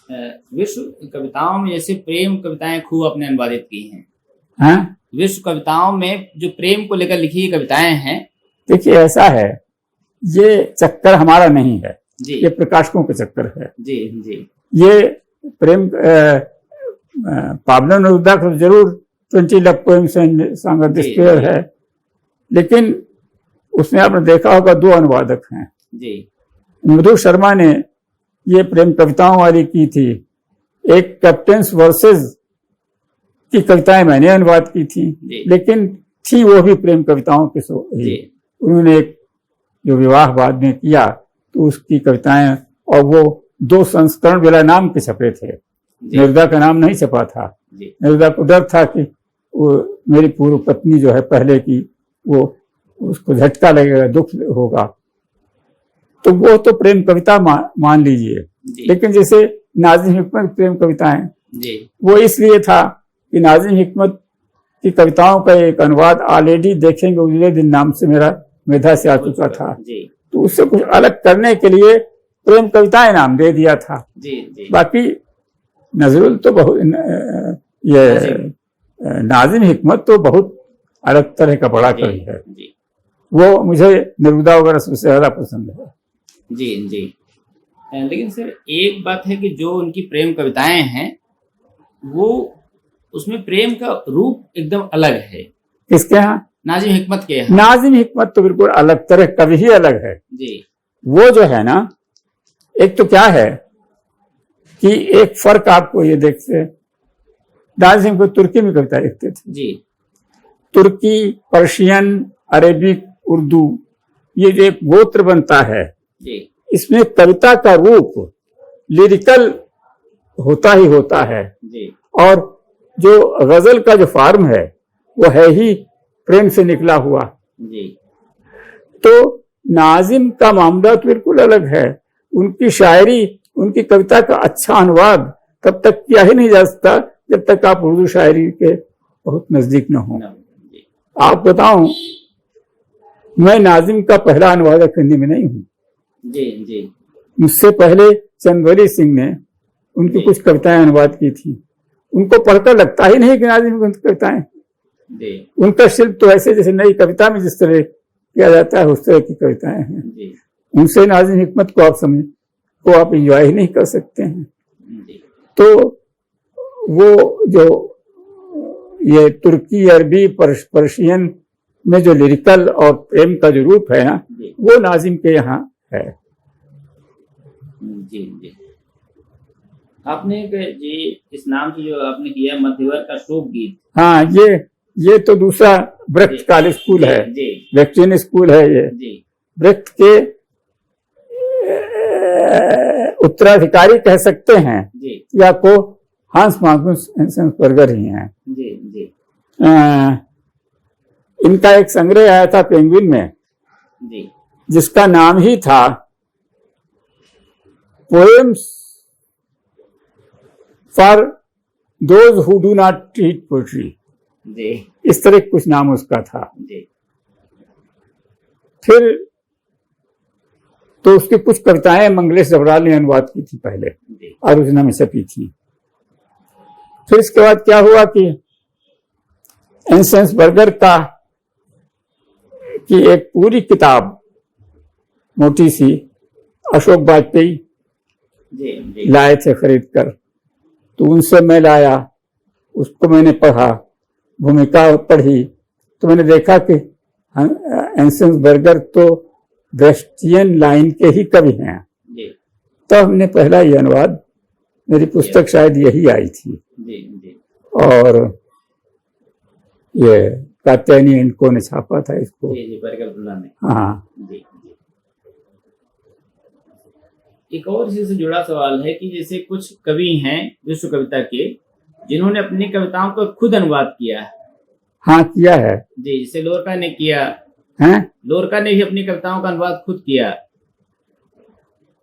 विश्व कविताओं में जैसे प्रेम कविताएं खूब आपने अनुवादित की हैं। हाँ, विश्व कविताओं में जो प्रेम को लेकर लिखी हुई कविताएं हैं। देखिए ऐसा है, ये चक्कर हमारा नहीं है, जी ये प्रकाशकों का चक्कर है। जी जी ये प्रेम पाब्लो नेरुदा को जरूर 20 love poems and song of despair है, लेकिन उसमें आपने देखा होगा 2 अनुवादक हैं। जी मधु शर्मा ने ये प्रेम कविताओं वाली की थी, एक कैप्टन्स वर्सेस की कविताएं मैंने अनुवाद की थी, लेकिन थी वो भी प्रेम कविताओं के ही। उन्होंने एक जो विवाह बाद में किया तो उसकी कविताएं, और वो 2 संस्करण बिला नाम के छपे थे, नेरुदा का नाम नहीं छपा था। नेरुदा को डर था कि वो मेरी पूर्व पत्नी जो है पहले की, वो उसको झटका लगेगा, दुख होगा, तो वो तो प्रेम कविता मान लीजिए। लेकिन जैसे नाज़िम हिकमत प्रेम कविताएं, वो इसलिए था कि नाज़िम हिकमत की कविताओं का एक अनुवाद ऑलरेडी देखेंगे उजले दिन नाम से मेरा मेधा से आ चुका था, तो उससे कुछ अलग करने के लिए प्रेम कविताएं नाम दे दिया था। बाकी नजरुल तो बहुत, ये नाज़िम हिकमत तो बहुत अलग तरह का बड़ा कवि है। वो मुझे नेरुदा वगैरह सबसे ज्यादा पसंद है। जी जी। लेकिन सर एक बात है कि जो उनकी प्रेम कविताएं हैं, वो उसमें प्रेम का रूप एकदम अलग है। किसके यहाँ? नाज़िम हिकमत के यहाँ। नाज़िम हिकमत तो बिल्कुल अलग तरह, कवि ही अलग है जी। वो जो है ना, एक तो क्या है कि एक फर्क आपको ये देखते, नाज़िम को तुर्की में कविता लिखते थे जी। तुर्की, पर्शियन, अरेबिक, उर्दू, ये जो एक गोत्र बनता है जी। इसमें कविता का रूप लिरिकल होता ही होता है जी। और जो गजल का जो फॉर्म है वो है ही प्रेम से निकला हुआ जी। तो नाज़िम का मामला तो बिल्कुल अलग है। उनकी शायरी, उनकी कविता का अच्छा अनुवाद तब तक किया ही नहीं जा सकता जब तक आप उर्दू शायरी के बहुत नजदीक न हो। आप बताऊं, मैं नाज़िम का पहला अनुवादक हिंदी में नहीं हूं। जी जी। मुझसे पहले चंदवली सिंह ने उनकी कुछ कविताएं अनुवाद की थी। उनको पढ़कर लगता ही नहीं कि नाज़िम की कविताएं, उनका शिल्प तो ऐसे जैसे नई कविता में जिस तरह किया जाता है उस तरह की कविताएं हैं। उनसे नाज़िम हिकमत को आप एंजॉय ही नहीं कर सकते हैं। तो वो जो ये तुर्की, अरबी, पर्शियन में जो लिरिकल और प्रेम का जो रूप है ना, वो नाज़िम के यहाँ है। जी जी। आपने जी इस नाम से जो आपने किया मध्यवर्ग का शोक गीत, हाँ, ये तो दूसरा ब्रेख्त का स्कूल है, ब्रेख्टियन स्कूल है ये। ब्रेख्त के उत्तराधिकारी कह सकते हैं या को हांस मार्कुस एंसेंसबर्गर ही हैं। जी जी। इनका एक संग्रह आया था पेंगुइन में जी, जिसका नाम ही था poems for those who do not read poetry, इस तरह कुछ नाम उसका था। फिर तो उसकी कुछ कविताएं मंगलेश जबराल ने अनुवाद की थी पहले और उसने में छपी थी। फिर इसके बाद क्या हुआ कि एंसेंसबर्गर की एक पूरी किताब मोटी सी अशोक वाजपेयी लाए थे खरीद कर, तो उनसे मैं लाया, उसको मैंने पढ़ा, भूमिका पढ़ी, तो मैंने देखा कि एंसेंसबर्गर तो ब्रेख्टियन लाइन के ही कवि हैं। तो हमने पहला ये अनुवाद, मेरी पुस्तक शायद यही आई थी और ये कात्यायनी एंड को ने छापा था इसको। हाँ। एक और इसी से जुड़ा सवाल है कि जैसे कुछ कवि हैं विश्व कविता के जिन्होंने अपनी कविताओं को खुद अनुवाद किया है। हाँ, किया है जी, जैसे लोरका ने किया है। लोरका ने भी अपनी कविताओं का अनुवाद खुद किया,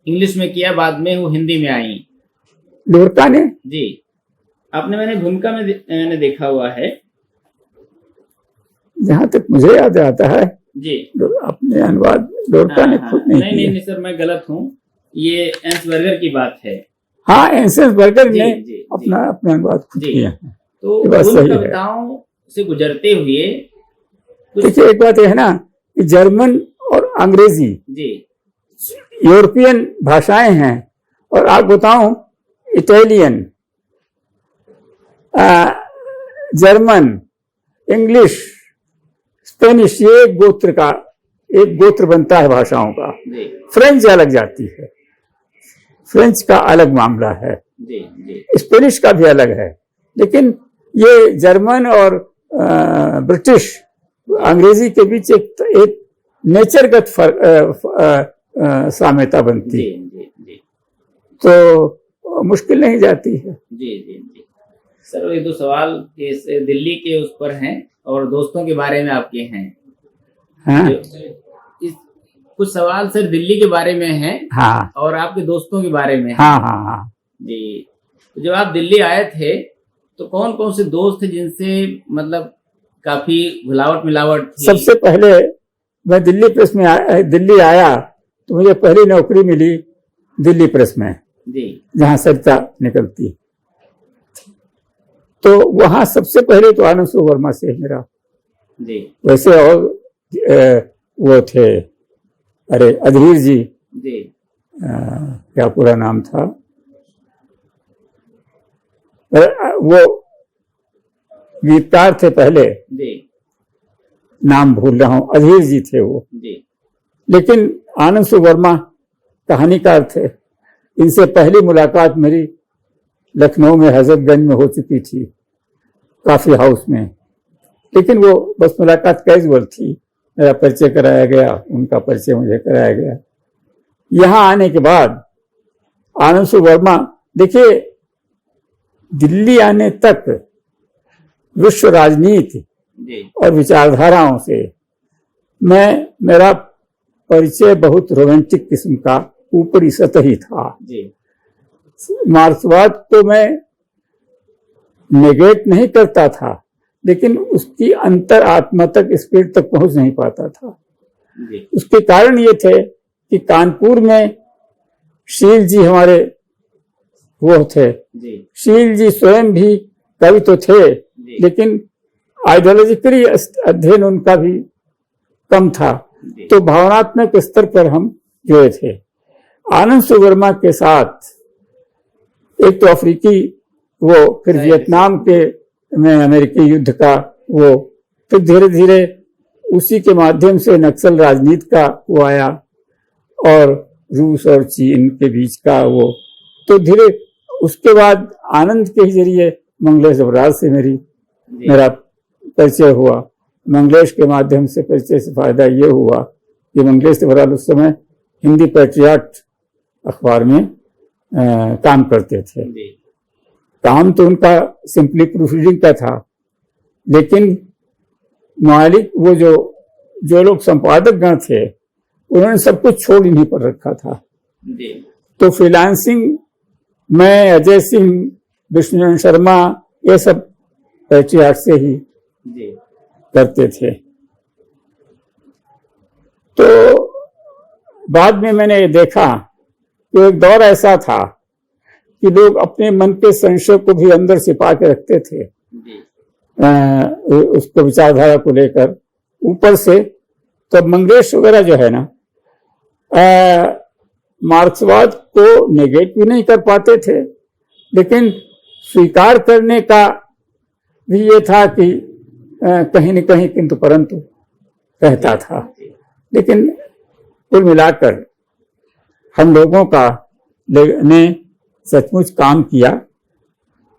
इंग्लिश में किया, बाद में वो हिंदी में आई। लोरका ने? जी, आपने मैंने भूमिका में मैंने देखा हुआ है जहाँ तक मुझे याद आता है जी, अपने अनुवाद लोरका ने खुद नहीं किया। नहीं सर, मैं गलत हूँ, ये एंसबर्गर की बात है। हाँ, एंसबर्गर ने अपना अनुवाद खुद किया। तो उन कविताओं से गुजरते हुए देखिए, एक बात यह है ना कि जर्मन और अंग्रेजी जी यूरोपियन भाषाएं हैं, और आप बताऊं इटालियन, जर्मन, इंग्लिश, स्पेनिश, ये एक गोत्र बनता है भाषाओं का। फ्रेंच अलग जाती है, फ्रेंच का अलग मामला है, स्पेनिश का भी अलग है, लेकिन ये जर्मन और ब्रिटिश अंग्रेजी के बीच एक नेचरगत साम्यता बनती है, तो मुश्किल नहीं जाती है। जी सर, ये दो सवाल दिल्ली के उस पर हैं और दोस्तों के बारे में आपके हैं। हाँ? कुछ सवाल सर दिल्ली के बारे में हैं। हाँ। और आपके दोस्तों के बारे में। हाँ। जी, तो जब आप दिल्ली आए थे तो कौन कौन से दोस्त थे जिनसे मतलब काफी घुलावट मिलावट थी? सबसे पहले मैं दिल्ली प्रेस में दिल्ली आया तो मुझे पहली नौकरी मिली दिल्ली प्रेस में जी, जहाँ सरिता निकलती, तो वहां सबसे पहले तो आनंद वर्मा से मेरा जी। वैसे और वो थे, अरे अधीर जी क्या पूरा नाम था, वो गीतकार थे पहले जी, नाम भूल रहा हूँ, अधीर जी थे वो जी। लेकिन आनंद वर्मा कहानीकार थे। इनसे पहली मुलाकात मेरी लखनऊ में हजरतगंज में हो चुकी थी, काफी हाउस में, लेकिन वो बस मुलाकात कैजुअल थी। मेरा परिचय कराया गया, उनका परिचय मुझे कराया गया। यहाँ आने के बाद आनंद वर्मा, देखिए दिल्ली आने तक विश्व राजनीति और विचारधाराओं से मेरा परिचय बहुत रोमांटिक किस्म का ऊपरी सतही था। मार्क्सवाद को मैं नेगेट नहीं करता था, लेकिन उसकी अंतर आत्मा तक, स्पिरिट तक पहुंच नहीं पाता था। उसके कारण ये थे कि कानपुर में शील जी हमारे वो थे, शील जी स्वयं भी कवि तो थे, लेकिन आइडियोलॉजिकली अध्ययन उनका भी कम था, तो भावनात्मक स्तर पर हम जुड़े थे। आनंद वर्मा के साथ एक तो अफ्रीकी वो, फिर वियतनाम के में अमेरिकी युद्ध का वो, फिर धीरे धीरे उसी के माध्यम से नक्सल राजनीति का वो आया, और रूस और चीन के बीच का वो, तो धीरे उसके बाद आनंद के जरिए मंगलेश अबरार से मेरा परिचय हुआ। मंगलेश के माध्यम से परिचय से फायदा ये हुआ कि मंगलेश अबरार उस समय हिंदी पैट्रियट अखबार में काम करते थे। काम तो उनका सिंपली प्रूफ रीडिंग का था, लेकिन मालिक वो जो लोग संपादक गण थे, उन्होंने सब कुछ छोड़ इन्हीं पर रखा था। तो फ्रीलांसिंग मैं, अजय सिंह, विष्णु शर्मा, ये सब पैट्रियट से ही करते थे। तो बाद में मैंने देखा कि एक दौर ऐसा था कि लोग अपने मन के संशय को भी अंदर छिपा के रखते थे, उसको विचारधारा को लेकर। ऊपर से तो मंगलेश वगैरह जो है ना, मार्क्सवाद को नेगेट भी नहीं कर पाते थे, लेकिन स्वीकार करने का भी ये था कि कहीं न कहीं किंतु परंतु कहता था। लेकिन कुल मिलाकर हम लोगों का ने सचमुच काम किया,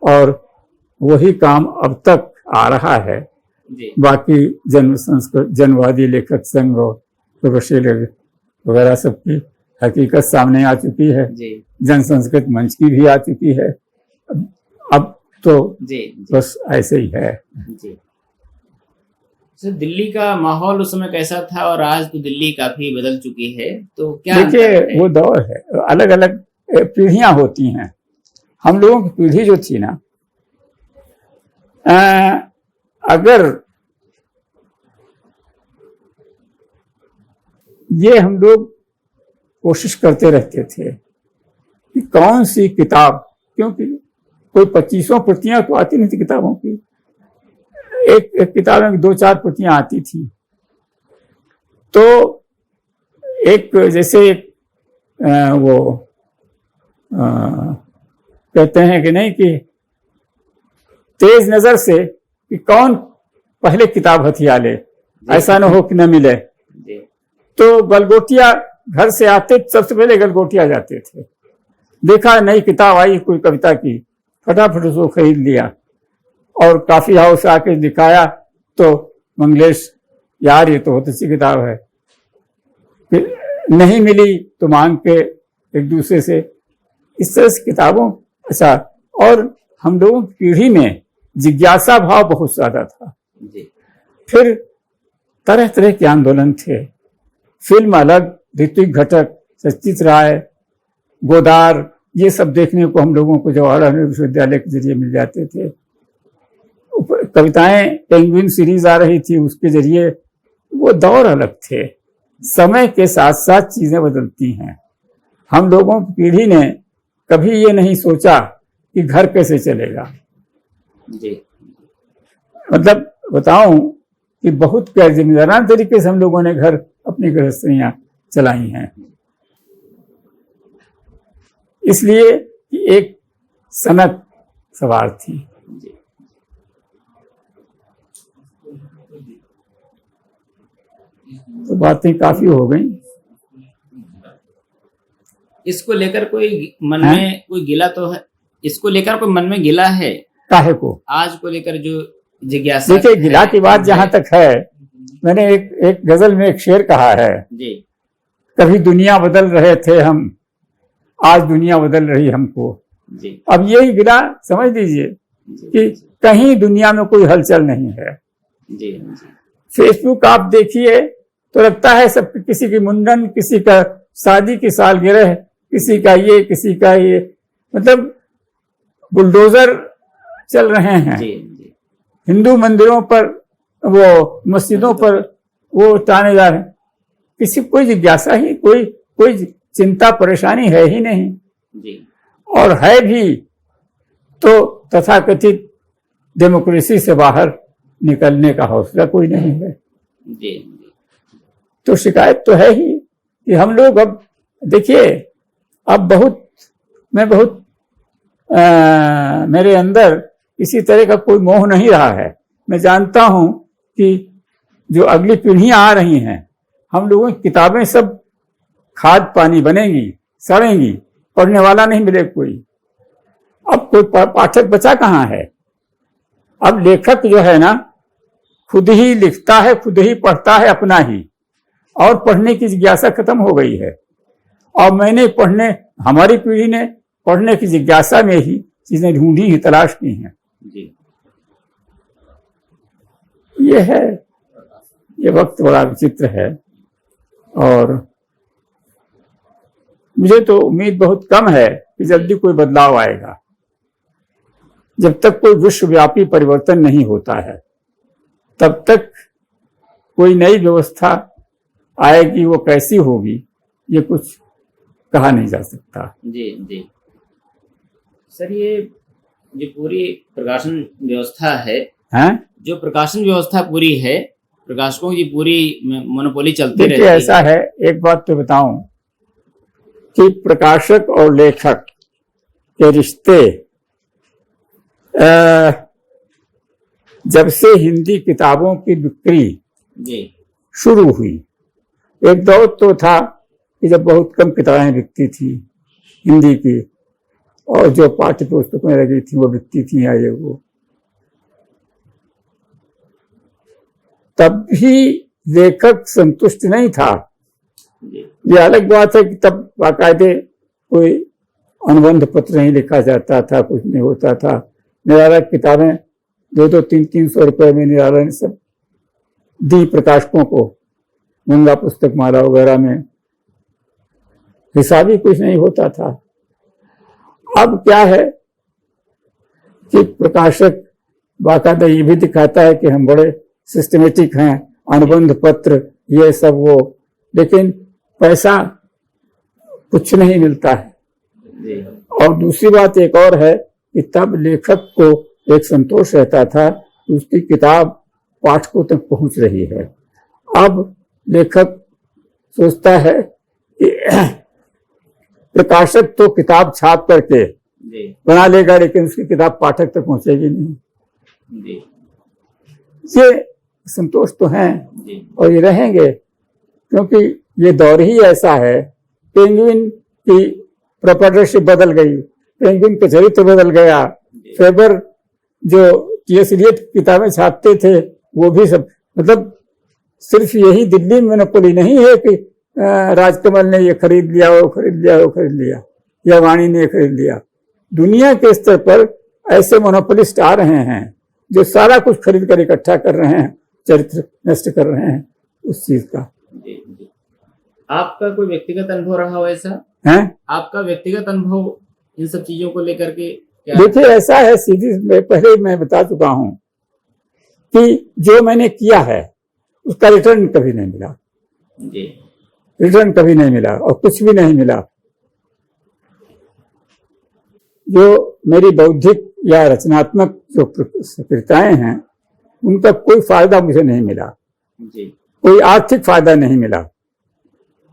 और वही काम अब तक आ रहा है। बाकी जनवादी लेखक संघ और प्रगतिशील वगैरह सबकी हकीकत सामने आ चुकी है, जन संस्कृत मंच की भी आ चुकी है। अब तो बस ऐसे ही है। सर, दिल्ली का माहौल उस समय कैसा था, और आज तो दिल्ली काफी बदल चुकी है, तो क्या? देखिए, वो दौर है, अलग अलग पीढ़ियां होती हैं। हम लोगों की पीढ़ी जो थी ना, अगर ये हम लोग कोशिश करते रहते थे कि कौन सी किताब, क्योंकि कोई 25 प्रतियां तो आती नहीं थी किताबों की, एक किताब में 2-4 प्रतियां आती थी। तो एक जैसे वो कहते हैं कि नहीं कि तेज नजर से कि कौन पहले किताब हथिया ले, ऐसा न हो कि न मिले। तो गलगोटिया घर से आते सबसे पहले गलगोटिया जाते थे, देखा नई किताब आई कोई कविता की, फटाफट उसको खरीद लिया और काफी हाउस आके दिखाया तो मंगलेश यार ये तो बहुत अच्छी किताब है। फिर नहीं मिली तो मांग के एक दूसरे से, इस तरह से किताबों। अच्छा, और हम लोगों की पीढ़ी में जिज्ञासा भाव बहुत ज्यादा था। फिर तरह तरह के आंदोलन थे, फिल्म अलग, ऋत्विक घटक, सचित राय, गोदार, ये सब देखने को हम लोगों को जवाहरलाल विश्वविद्यालय के जरिए मिल जाते थे। कविताएं पेंगुइन सीरीज आ रही थी, उसके जरिए। वो दौर अलग थे। समय के साथ साथ चीजें बदलती हैं। हम लोगों की पीढ़ी ने कभी ये नहीं सोचा कि घर कैसे चलेगा। जी। मतलब बताऊं कि बहुत गैर जिम्मेदाराना तरीके से हम लोगों ने घर अपनी गृहस्थियां चलाई हैं, इसलिए कि एक सनक सवार थी। तो बातें काफी हो गई। इसको लेकर कोई मन में कोई गिला तो है, इसको लेकर कोई मन में गिला है काहे को? आज को लेकर जो जिज्ञासा। देखिए, गिला की बात जहां तक है, मैंने एक गजल में एक शेर कहा है जी, कभी दुनिया बदल रहे थे हम, आज दुनिया बदल रही हमको। जी। अब यही गिला समझ लीजिए कि कहीं दुनिया में कोई हलचल नहीं है। जी, जी। फेसबुक आप देखिए तो लगता है सब, किसी की मुंडन, किसी का शादी की सालगिरह, किसी का ये, किसी का ये, मतलब बुलडोजर चल रहे हैं। जी, जी। हिंदू मंदिरों पर, वो मस्जिदों पर वो टाने जा रहे हैं। किसी कोई जिज्ञासा ही, कोई चिंता परेशानी है ही नहीं। जी। और है भी तो तथाकथित डेमोक्रेसी से बाहर निकलने का हौसला कोई नहीं है। जी। तो शिकायत तो है ही कि हम लोग, अब देखिए, अब मैं बहुत मेरे अंदर इसी तरह का कोई मोह नहीं रहा है। मैं जानता हूं कि जो अगली पीढ़ियां आ रही हैं, हम लोगों की किताबें सब खाद पानी बनेंगी, सड़ेंगी, पढ़ने वाला नहीं मिले कोई। अब कोई पाठक बचा कहाँ है? अब लेखक जो है ना, खुद ही लिखता है, खुद ही पढ़ता है अपना ही, और पढ़ने की जिज्ञासा खत्म हो गई है। और हमारी पीढ़ी ने पढ़ने की जिज्ञासा में ही चीजें ढूंढी ही, तलाश की हैं। जी। ये है, ये वक्त बड़ा विचित्र है। और मुझे तो उम्मीद बहुत कम है कि जल्दी कोई बदलाव आएगा। जब तक कोई विश्वव्यापी परिवर्तन नहीं होता है, तब तक कोई नई व्यवस्था आएगी, वो कैसी होगी ये कुछ कहा नहीं जा सकता। जी, जी। सर, ये जो पूरी प्रकाशन व्यवस्था है, जो प्रकाशन व्यवस्था पूरी है, प्रकाशकों की पूरी मोनोपोली चलती रहती है। देखिए, ऐसा है, एक बात तो बताऊं कि प्रकाशक और लेखक के रिश्ते जब से हिंदी किताबों की बिक्री शुरू हुई, एक दौर तो था कि जब बहुत कम किताबें बिकती थी हिंदी की, और जो पाठ्य पुस्तकें लगी थी वो बिकती थी, या ये वो, तब भी लेखक संतुष्ट नहीं था। ये अलग बात है कि तब बाकायदे कोई अनुबंध पत्र नहीं लिखा जाता था, कुछ नहीं होता था। निराला किताबें 200, 300 रुपए में निराला ने सब दी प्रकाशकों को, गंगा पुस्तक माला वगैरह में हिसाब ही कुछ नहीं होता था। अब क्या है कि प्रकाशक बाकायदा ये भी दिखाता है कि हम बड़े सिस्टमेटिक हैं, अनुबंध पत्र ये सब वो लेकिन पैसा कुछ नहीं मिलता है। जी और दूसरी बात एक और है कि तब लेखक को एक संतोष रहता था कि उसकी किताब पाठकों तक पहुंच रही है। अब लेखक सोचता है कि प्रकाशक तो किताब छाप करके जी बना लेगा, लेकिन उसकी किताब पाठक तक पहुंचेगी नहीं। जी ये संतोष तो हैं जी और ये रहेंगे, क्योंकि ये दौर ही ऐसा है। पेंगुइन की प्रोपरशिप बदल गई, पेंगुइन का चरित्र बदल गया। फेबर जो टी.एस. इलियट की किताबें छापते थे वो भी सब, मतलब सिर्फ यही दिल्ली में मोनोपोली नहीं है कि राजकमल ने ये खरीद लिया, वो खरीद लिया, वो खरीद लिया, या वाणी ने खरीद लिया। दुनिया के स्तर पर ऐसे मोनोपोलिस्ट आ रहे हैं जो सारा कुछ खरीद कर इकट्ठा कर रहे हैं, चरित्र नष्ट कर रहे हैं उस चीज का। जी जी। आपका कोई व्यक्तिगत अनुभव रहा हो ऐसा? है आपका व्यक्तिगत अनुभव इन सब चीजों को लेकर के क्या? देखिए, ऐसा है, सीधी पहले मैं बता चुका हूं कि जो मैंने किया है उसका रिटर्न कभी नहीं मिला। जी रिटर्न कभी नहीं मिला और कुछ भी नहीं मिला। जो मेरी बौद्धिक या रचनात्मक जो प्रक्रियाएं हैं उनका कोई फायदा मुझे नहीं मिला, जी कोई आर्थिक फायदा नहीं मिला।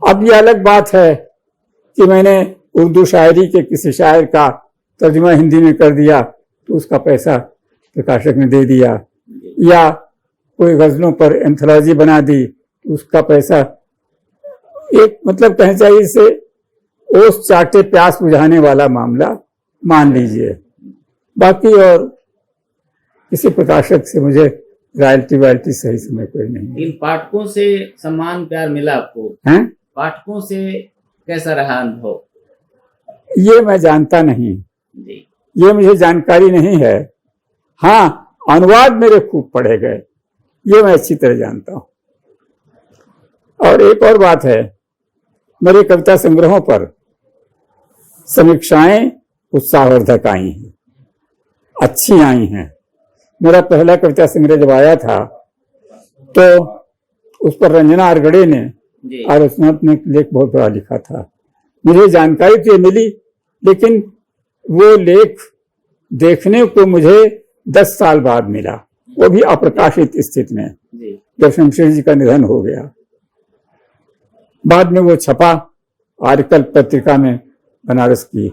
अब ये अलग बात है कि मैंने उर्दू शायरी के किसी शायर का तर्जुमा हिंदी में कर दिया तो उसका पैसा प्रकाशक ने दे दिया, या कोई गजलों पर एंथोलॉजी बना दी तो उसका पैसा, एक मतलब कहना चाहिए इसे ओस चाटे प्यास बुझाने वाला मामला मान लीजिए। बाकी और किसी प्रकाशक से मुझे रॉयल्टी वायल्टी सही समय कोई नहीं। इन पाठकों से सम्मान प्यार मिला आपको? हैं? पाठकों से कैसा रहा अनुभव? ये मैं जानता नहीं, जी ये मुझे जानकारी नहीं है। हाँ, अनुवाद मेरे खूब पढ़े गए, ये मैं अच्छी तरह जानता हूं। और एक और बात है, मेरे कविता संग्रहों पर समीक्षाएं उत्साहवर्धक आई हैं, अच्छी आई हैं। मेरा पहला कविता संग्रह जब आया था तो उस पर रंजना आरगड़े ने जी आलोचनात्मक लेख बहुत बड़ा लिखा था। मुझे जानकारी तो मिली, लेकिन वो लेख देखने को मुझे 10 साल बाद मिला, वो भी अप्रकाशित स्थिति में, जी जब शमशेर जी का निधन हो गया। बाद में वो छपा आर्यकल पत्रिका में बनारस की।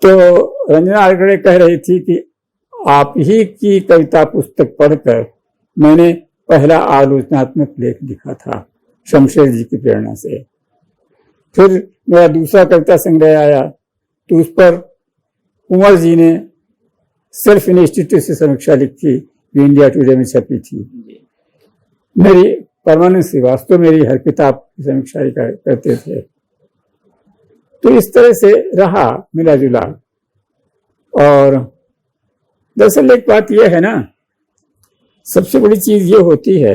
तो रंजना आरगड़े कह रही थी कि आप ही की कविता पुस्तक पढ़कर मैंने पहला आलोचनात्मक लेख लिखा था शमशेर जी की प्रेरणा से। फिर मेरा दूसरा कविता संग्रह आया तो उस पर कुंवर जी ने सेल्फ इंस्टीट्यूट से समीक्षा लिखी, जो इंडिया टुडे में छपी थी। जी मेरी परमानंद श्रीवास्तव मेरी हर किताब की समीक्षा करते थे। तो इस तरह से रहा मिला जुला। और दरअसल एक बात यह है ना, सबसे बड़ी चीज ये होती है,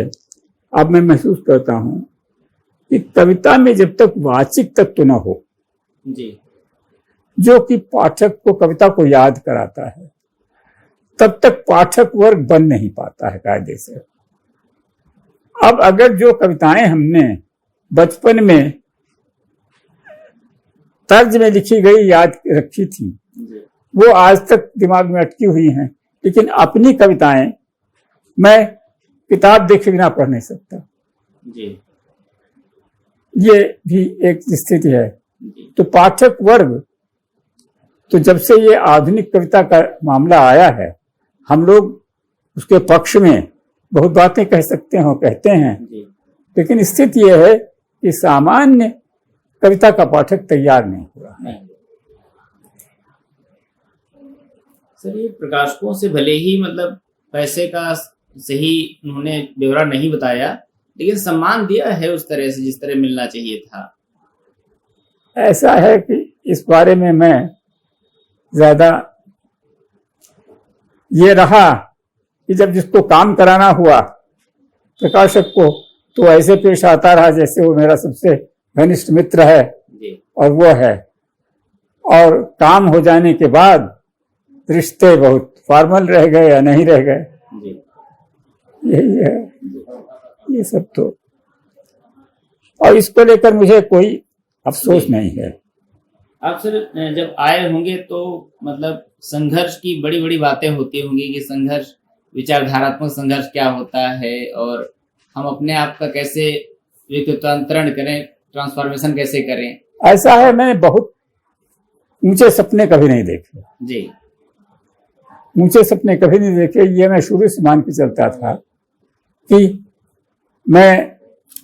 अब मैं महसूस करता हूं कि कविता में जब तक वाचिक तत्व न हो, जी जो कि पाठक को कविता को याद कराता है, तब तक पाठक वर्ग बन नहीं पाता है कायदे से। अब अगर जो कविताएं हमने बचपन में तर्ज में लिखी गई याद रखी थी, जी वो आज तक दिमाग में अटकी हुई हैं, लेकिन अपनी कविताएं मैं किताब देखे बिना पढ़ नहीं सकता, जी ये भी एक स्थिति है। जी तो पाठक वर्ग, तो जब से ये आधुनिक कविता का मामला आया है, हम लोग उसके पक्ष में बहुत बातें कह सकते हैं, कहते हैं, जी लेकिन स्थिति यह है कि सामान्य कविता का पाठक तैयार नहीं हुआ। नहीं। सर, ये प्रकाशकों से भले ही मतलब पैसे का सही उन्होंने ब्यौरा नहीं बताया, लेकिन सम्मान दिया है उस तरह से जिस तरह मिलना चाहिए था। ऐसा है कि इस बारे में मैं ज्यादा ये रहा कि जब जिसको काम कराना हुआ प्रकाशक को, तो ऐसे पेश आता रहा जैसे वो मेरा सबसे घनिष्ठ मित्र है जी और वो है, और काम हो जाने के बाद रिश्ते बहुत फॉर्मल रह गए या नहीं रह गए, जी यही है। ये सब तो और इसको लेकर मुझे कोई अफसोस नहीं है। आप सर जब आए होंगे तो मतलब संघर्ष की बड़ी बड़ी बातें होती होंगी कि संघर्ष, विचारधारात्मक संघर्ष क्या होता है और हम अपने आप का कैसे व्यक्तित्वांतरण करें, ट्रांसफॉर्मेशन कैसे करें। ऐसा है, मैंने बहुत ऊंचे सपने कभी नहीं देखे जी। ऊंचे सपने कभी नहीं देखे। ये मैं शुरू से मान के चलता था कि मैं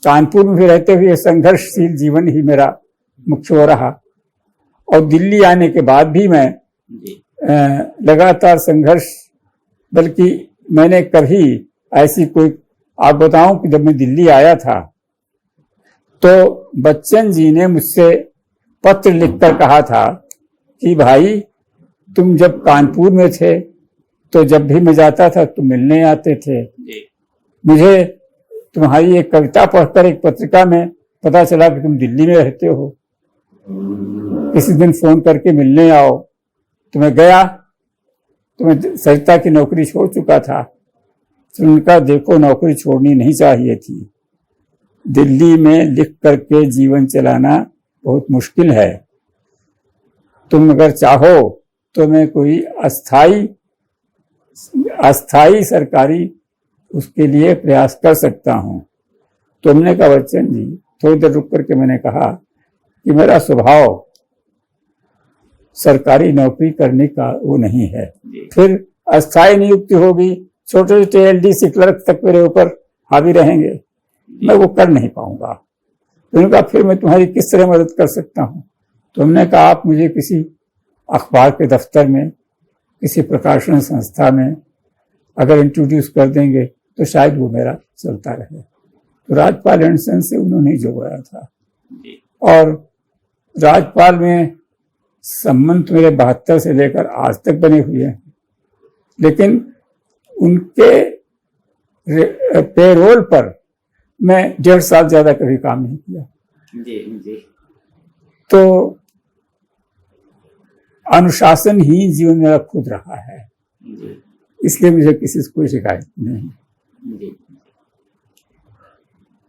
कानपुर में भी रहते हुए संघर्षशील जीवन ही मेरा मुख्य हो रहा, और दिल्ली आने के बाद भी मैं लगातार संघर्ष, बल्कि मैंने कभी ऐसी कोई, आप बताऊं कि जब मैं दिल्ली आया था तो बच्चन जी ने मुझसे पत्र लिखकर कहा था कि भाई तुम जब कानपुर में थे तो जब भी मैं जाता था तुम मिलने आते थे। मुझे तुम्हारी एक कविता पढ़कर एक पत्रिका में पता चला कि तुम दिल्ली में रहते हो, किसी दिन फोन करके मिलने आओ। तो मैं गया, तो मैं सरिता की नौकरी छोड़ चुका था। तो उनका देखो नौकरी छोड़नी नहीं चाहिए थी, दिल्ली में लिख करके जीवन चलाना बहुत मुश्किल है, तुम अगर चाहो तो मैं कोई अस्थाई सरकारी उसके लिए प्रयास कर सकता हूं। तो हमने कहा बच्चन जी, थोड़ी देर रुक करके मैंने कहा कि मेरा स्वभाव सरकारी नौकरी करने का वो नहीं है, फिर अस्थाई नियुक्ति होगी, छोटे छोटे एलडीसी क्लर्क तक मेरे ऊपर हावी रहेंगे, मैं वो कर नहीं पाऊंगा। तो उन्होंने कहा फिर मैं तुम्हारी किस तरह मदद कर सकता हूं। तो हमने कहा आप मुझे किसी अखबार के दफ्तर में, किसी प्रकाशन संस्था में अगर इंट्रोड्यूस कर देंगे तो शायद वो मेरा चलता रहे। तो राजपाल एंड सन्स से उन्होंने जोड़ा था, और राजपाल में संबंध मेरे 72 से लेकर आज तक बने हुए हैं, लेकिन उनके पेरोल पर मैं 1.5 साल ज्यादा कभी काम नहीं किया। जी। तो अनुशासनहीन जीवन मेरा खुद रहा है, इसलिए मुझे किसी से कोई शिकायत नहीं।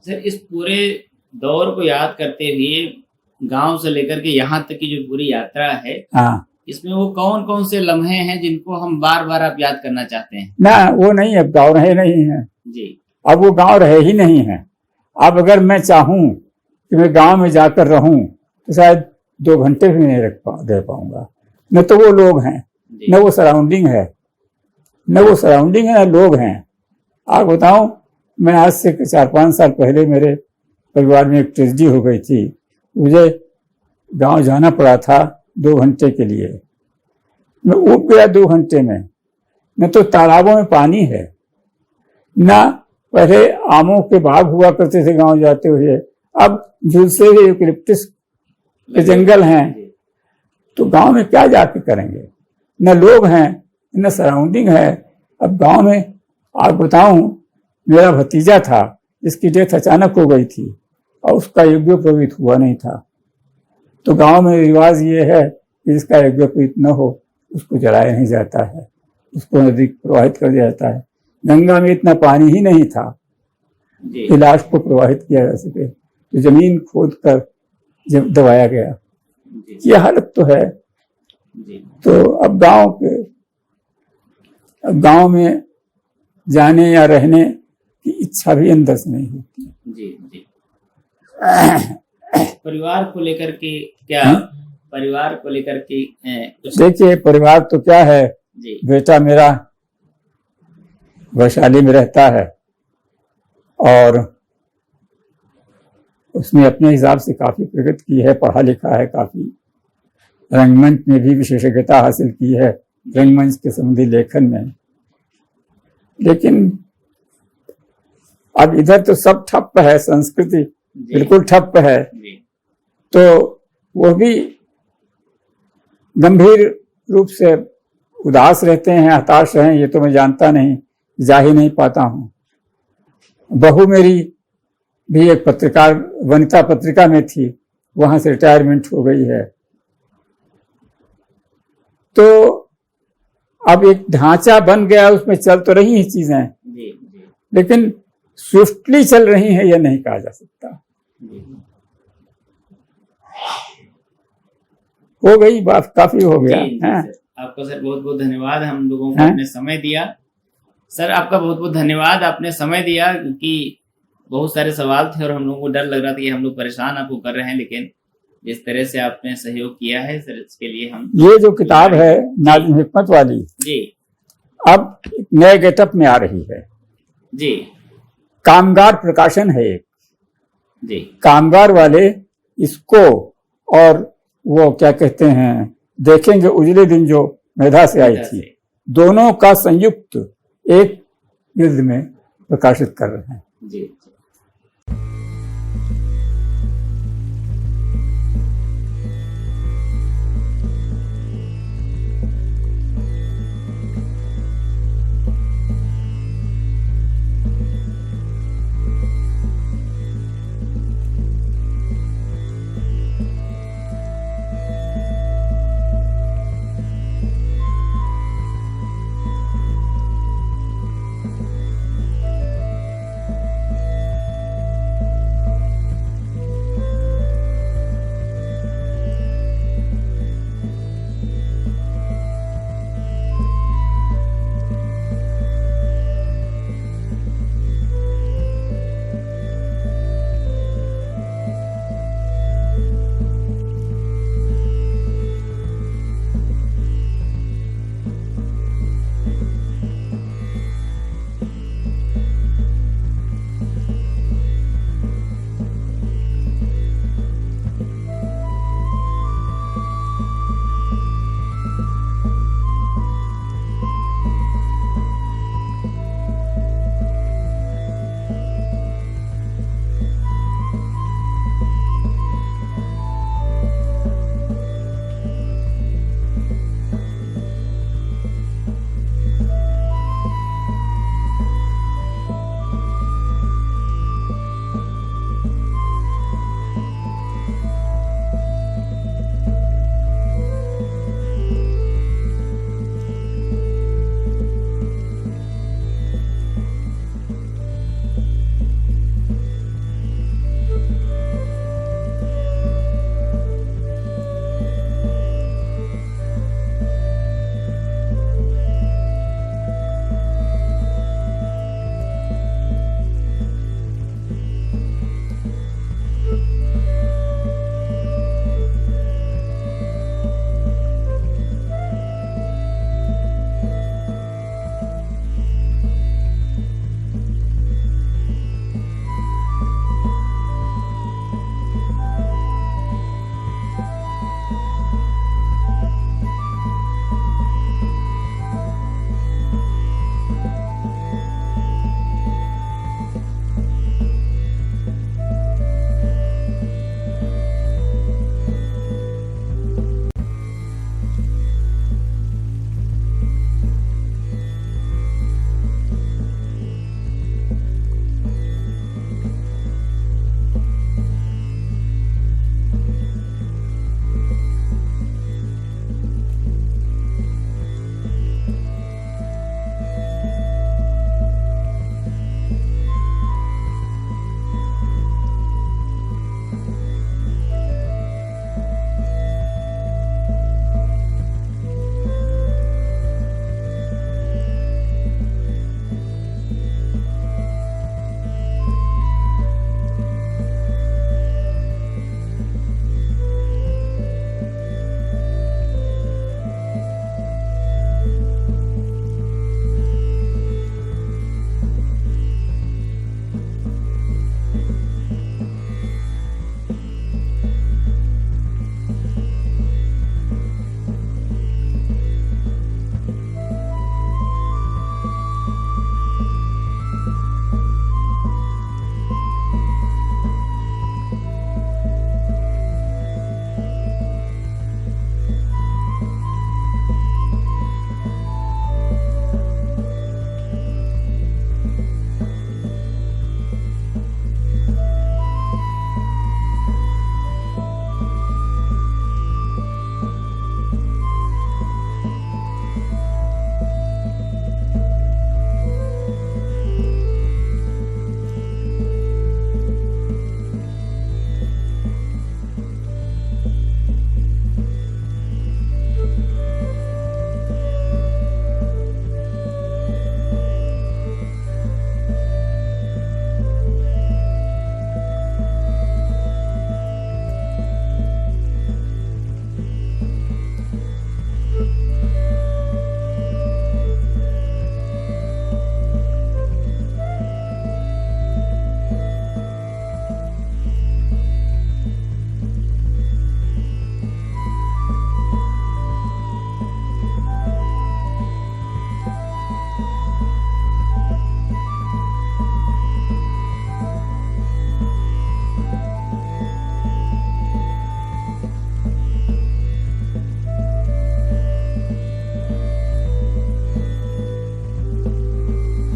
सर इस पूरे दौर को याद करते हुए गांव से लेकर के यहाँ तक की जो पूरी यात्रा है, हाँ, इसमें वो कौन कौन से लम्हे हैं जिनको हम बार बार आप याद करना चाहते हैं। ना वो नहीं, अब गाँव रहे नहीं है जी, अब वो गांव रहे ही नहीं है। अब अगर मैं चाहूं कि मैं गांव में जाकर रहूं तो शायद 2 घंटे भी नहीं रह पाऊंगा। न तो वो लोग हैं, न वो सराउंडिंग है, न लोग हैं। आप बताऊं, मैं आज से 4-5 साल पहले मेरे परिवार में एक ट्रेजेडी हो गई थी, मुझे गांव जाना पड़ा था 2 घंटे के लिए। मैं ऊब गया 2 घंटे में। न तो तालाबों में पानी है, न पहले आमों के बाग हुआ करते थे गांव जाते हुए, अब झुलसे हुए यूकेलिप्टस के जंगल हैं। तो गांव में क्या जाके करेंगे, न लोग हैं न सराउंडिंग है। अब गांव में आप बताऊं, मेरा भतीजा था जिसकी डेथ अचानक हो गई थी और उसका यज्ञोपवीत हुआ नहीं था। तो गांव में रिवाज ये है कि जिसका यज्ञोपवीत न हो उसको जलाया नहीं जाता है, उसको नदी प्रवाहित कर दिया जाता है। गंगा में इतना पानी ही नहीं था कि लाश को प्रवाहित किया जा सके, तो जमीन खोद कर जब दबाया गया। ये हालत तो है। तो अब गांव में जाने या रहने की इच्छा भी अंदर से नहीं होती। जी। परिवार को लेकर के क्या, परिवार को लेकर के देखिए, परिवार तो क्या है जी। बेटा मेरा वैशाली में रहता है और उसने अपने हिसाब से काफी प्रगति की है, पढ़ा लिखा है, काफी रंगमंच में भी विशेषज्ञता हासिल की है, रंगमंच के संबंधी लेखन में। लेकिन अब इधर तो सब ठप्प है, संस्कृति बिल्कुल ठप्प है। तो वो भी गंभीर रूप से उदास रहते हैं, हताश हैं, ये तो मैं जानता नहीं, जा ही नहीं पाता हूँ। बहू मेरी भी एक पत्रकार, वनिता पत्रिका में थी, वहां से रिटायरमेंट हो गई है। तो अब एक ढांचा बन गया, उसमें चल तो रही हैं चीजें, लेकिन स्विफ्टली चल रही हैं यह नहीं कहा जा सकता। हो गई बात, काफी हो गया। जी, हैं? सर, आपका सर बहुत बहुत धन्यवाद, हम लोगों को हैं? अपने समय दिया। सर आपका बहुत बहुत धन्यवाद, आपने समय दिया, क्योंकि बहुत सारे सवाल थे और हम लोगों को डर लग रहा था कि हम लोग परेशान आपको कर रहे हैं, लेकिन जिस तरह से आपने सहयोग किया है सर, इसके लिए हम। ये जो किताब है नाज़िम हिकमत वाली, जी अब नए गेटअप में आ रही है। जी कामगार प्रकाशन है एक, जी कामगार वाले इसको और वो क्या कहते हैं देखेंगे उजले दिन जो मेधा से आई थी, दोनों का संयुक्त एक युद्ध में प्रकाशित कर रहे हैं। जी।